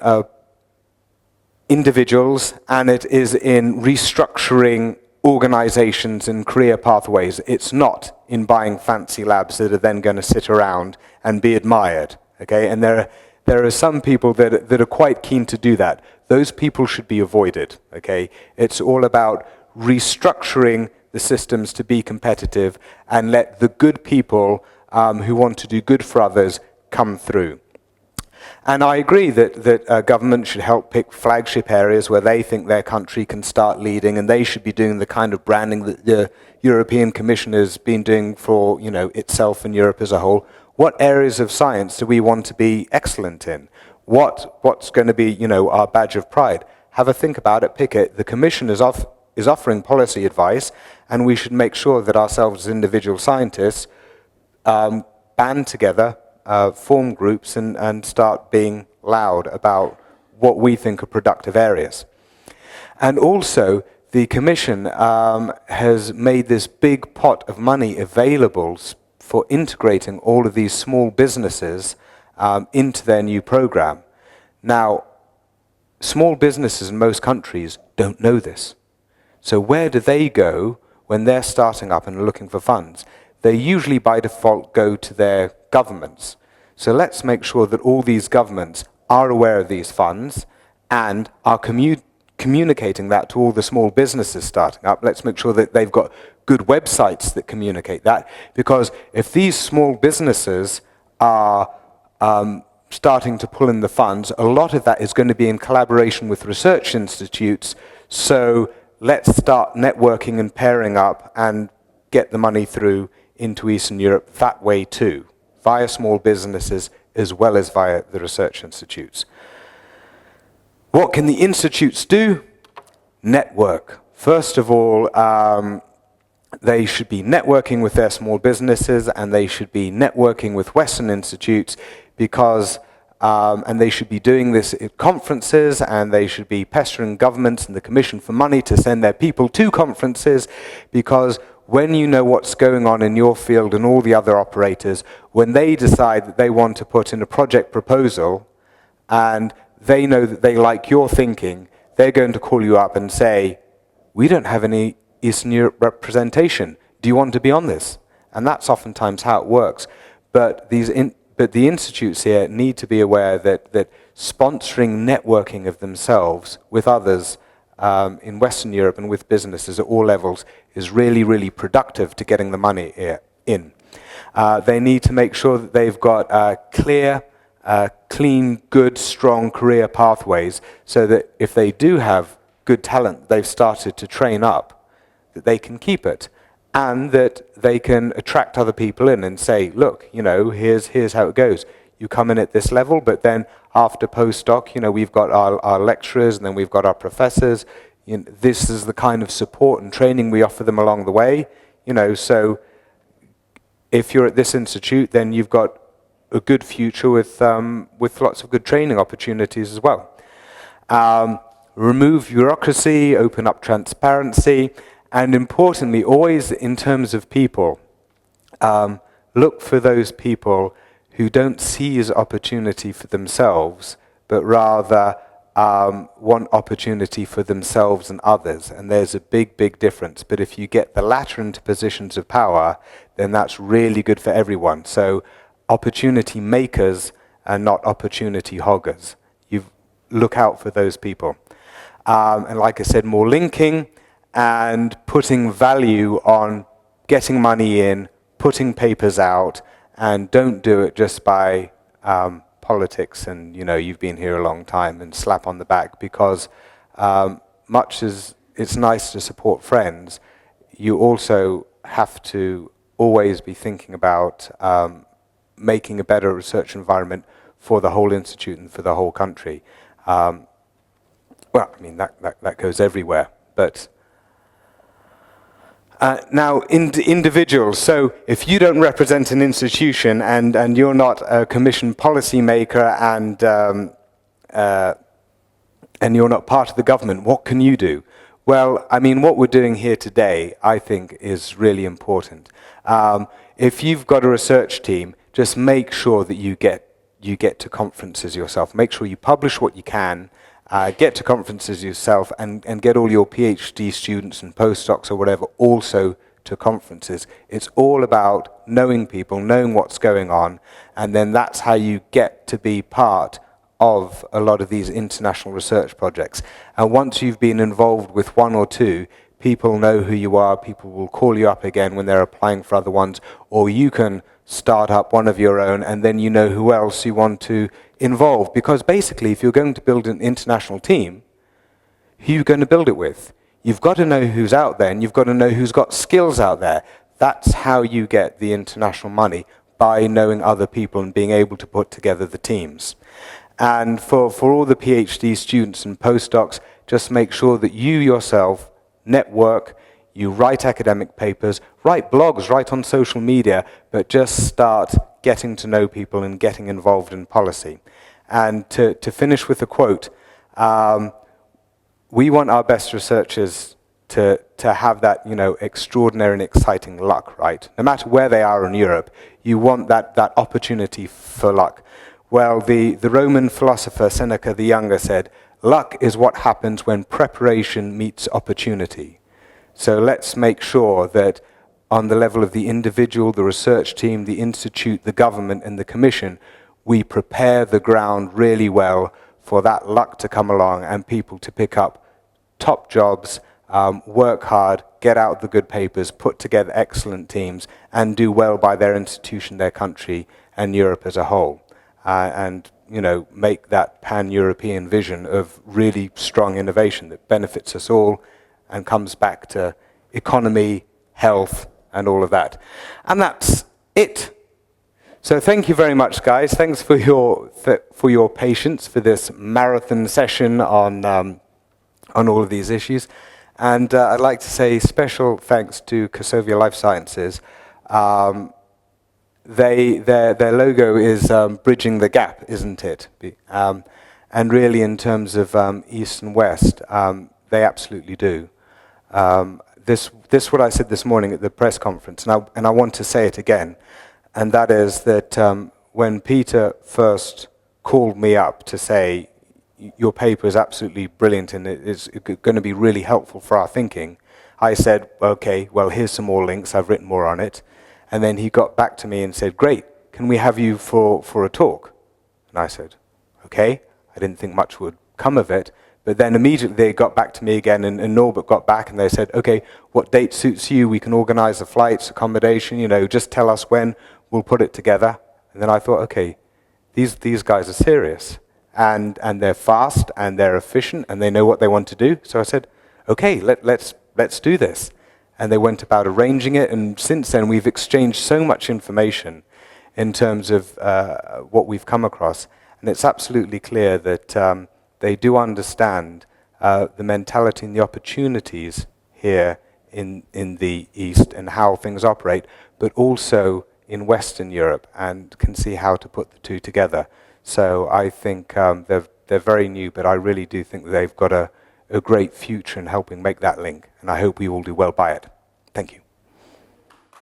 [SPEAKER 1] individuals, and it is in restructuring organizations and career pathways. It's not in buying fancy labs that are then going to sit around and be admired. Okay, and there are some people that are quite keen to do that. Those people should be avoided. Okay, it's all about restructuring the systems to be competitive and let the good people who want to do good for others come through. And I agree that government should help pick flagship areas where they think their country can start leading, and they should be doing the kind of branding that the European Commission has been doing for itself and Europe as a whole. What areas of science do we want to be excellent in? What's going to be our badge of pride? Have a think about it, pick it. The Commission is offering policy advice, and we should make sure that ourselves as individual scientists band together, form groups, and start being loud about what we think are productive areas. And also, the Commission has made this big pot of money available for integrating all of these small businesses into their new program. Now, small businesses in most countries don't know this. So where do they go when they're starting up and are looking for funds? They usually by default go to their governments. So let's make sure that all these governments are aware of these funds and are communicating that to all the small businesses starting up. Let's make sure that they've got good websites that communicate that, because if these small businesses are starting to pull in the funds, a lot of that is going to be in collaboration with research institutes. So let's start networking and pairing up and get the money through into Eastern Europe that way too, via small businesses as well as via the research institutes. What can the institutes do? Network. First of all, they should be networking with their small businesses, and they should be networking with Western institutes, because and they should be doing this at conferences, and they should be pestering governments and the Commission for money to send their people to conferences, because when you know what's going on in your field and all the other operators, when they decide that they want to put in a project proposal and they know that they like your thinking, they're going to call you up and say, we don't have any Eastern Europe representation. Do you want to be on this? And that's oftentimes how it works. But the institutes here need to be aware that sponsoring networking of themselves with others in Western Europe and with businesses at all levels is really, really productive to getting the money in. They need to make sure that they've got clear, clean, good, strong career pathways, so that if they do have good talent they've started to train up, that they can keep it, and that they can attract other people in and say, look, here's how it goes. You come in at this level, but then after postdoc, we've got our lecturers, and then we've got our professors. This is the kind of support and training we offer them along the way. So if you're at this institute, then you've got a good future with lots of good training opportunities as well. Remove bureaucracy, open up transparency, and importantly, always in terms of people, look for those people who don't see as opportunity for themselves, but rather want opportunity for themselves and others. And there's a big, big difference. But if you get the latter into positions of power, then that's really good for everyone. So opportunity makers and not opportunity hoggers. You look out for those people. And like I said, more linking and putting value on getting money in, putting papers out, and don't do it just by politics and, you've been here a long time and slap on the back, because much as it's nice to support friends, you also have to always be thinking about making a better research environment for the whole institute and for the whole country. That goes everywhere, but now, individuals. So if you don't represent an institution and you're not a commission policymaker and you're not part of the government, what can you do? Well, what we're doing here today, I think, is really important. If you've got a research team, just make sure that you get to conferences yourself. Make sure you publish what you can. Get to conferences yourself and get all your PhD students and postdocs or whatever also to conferences. It's all about knowing people, knowing what's going on, and then that's how you get to be part of a lot of these international research projects. And once you've been involved with one or two, people know who you are, people will call you up again when they're applying for other ones, or you can start up one of your own, and then you know who else you want to involve. Because basically, if you're going to build an international team, who are you going to build it with? You've got to know who's out there, and you've got to know who's got skills out there. That's how you get the international money, by knowing other people and being able to put together the teams. And for all the PhD students and postdocs, just make sure that you yourself network, you write academic papers, write blogs, write on social media, but just start getting to know people and getting involved in policy. And to finish with a quote, we want our best researchers to have that, extraordinary and exciting luck, right? No matter where they are in Europe, you want that opportunity for luck. Well, the Roman philosopher Seneca the Younger said, luck is what happens when preparation meets opportunity. So let's make sure that on the level of the individual, the research team, the institute, the government, and the commission, we prepare the ground really well for that luck to come along and people to pick up top jobs, work hard, get out the good papers, put together excellent teams, and do well by their institution, their country, and Europe as a whole. And make that pan-European vision of really strong innovation that benefits us all and comes back to economy, health, and all of that. And that's it. So thank you very much, guys. Thanks for your patience for this marathon session on all of these issues. And I'd like to say special thanks to Kosovia Life Sciences. Their logo is bridging the gap, isn't it? And really, in terms of East and West, they absolutely do. This what I said this morning at the press conference, and I want to say it again, and that is that when Peter first called me up to say, your paper is absolutely brilliant and it's going to be really helpful for our thinking, I said, okay, well, here's some more links, I've written more on it. And then he got back to me and said, great, can we have you for a talk? And I said, okay. I didn't think much would come of it. But then immediately they got back to me again, and Norbert got back and they said, okay, what date suits you? We can organize the flights, accommodation, just tell us when, we'll put it together. And then I thought, okay, these guys are serious. And they're fast, and they're efficient, and they know what they want to do. So I said, okay, let's do this. And they went about arranging it, and since then we've exchanged so much information in terms of what we've come across. And it's absolutely clear that they do understand the mentality and the opportunities here in the East and how things operate, but also in Western Europe, and can see how to put the two together. So I think they're very new, but I really do think that they've got a great future in helping make that link, and I hope we all do well by it. Thank you.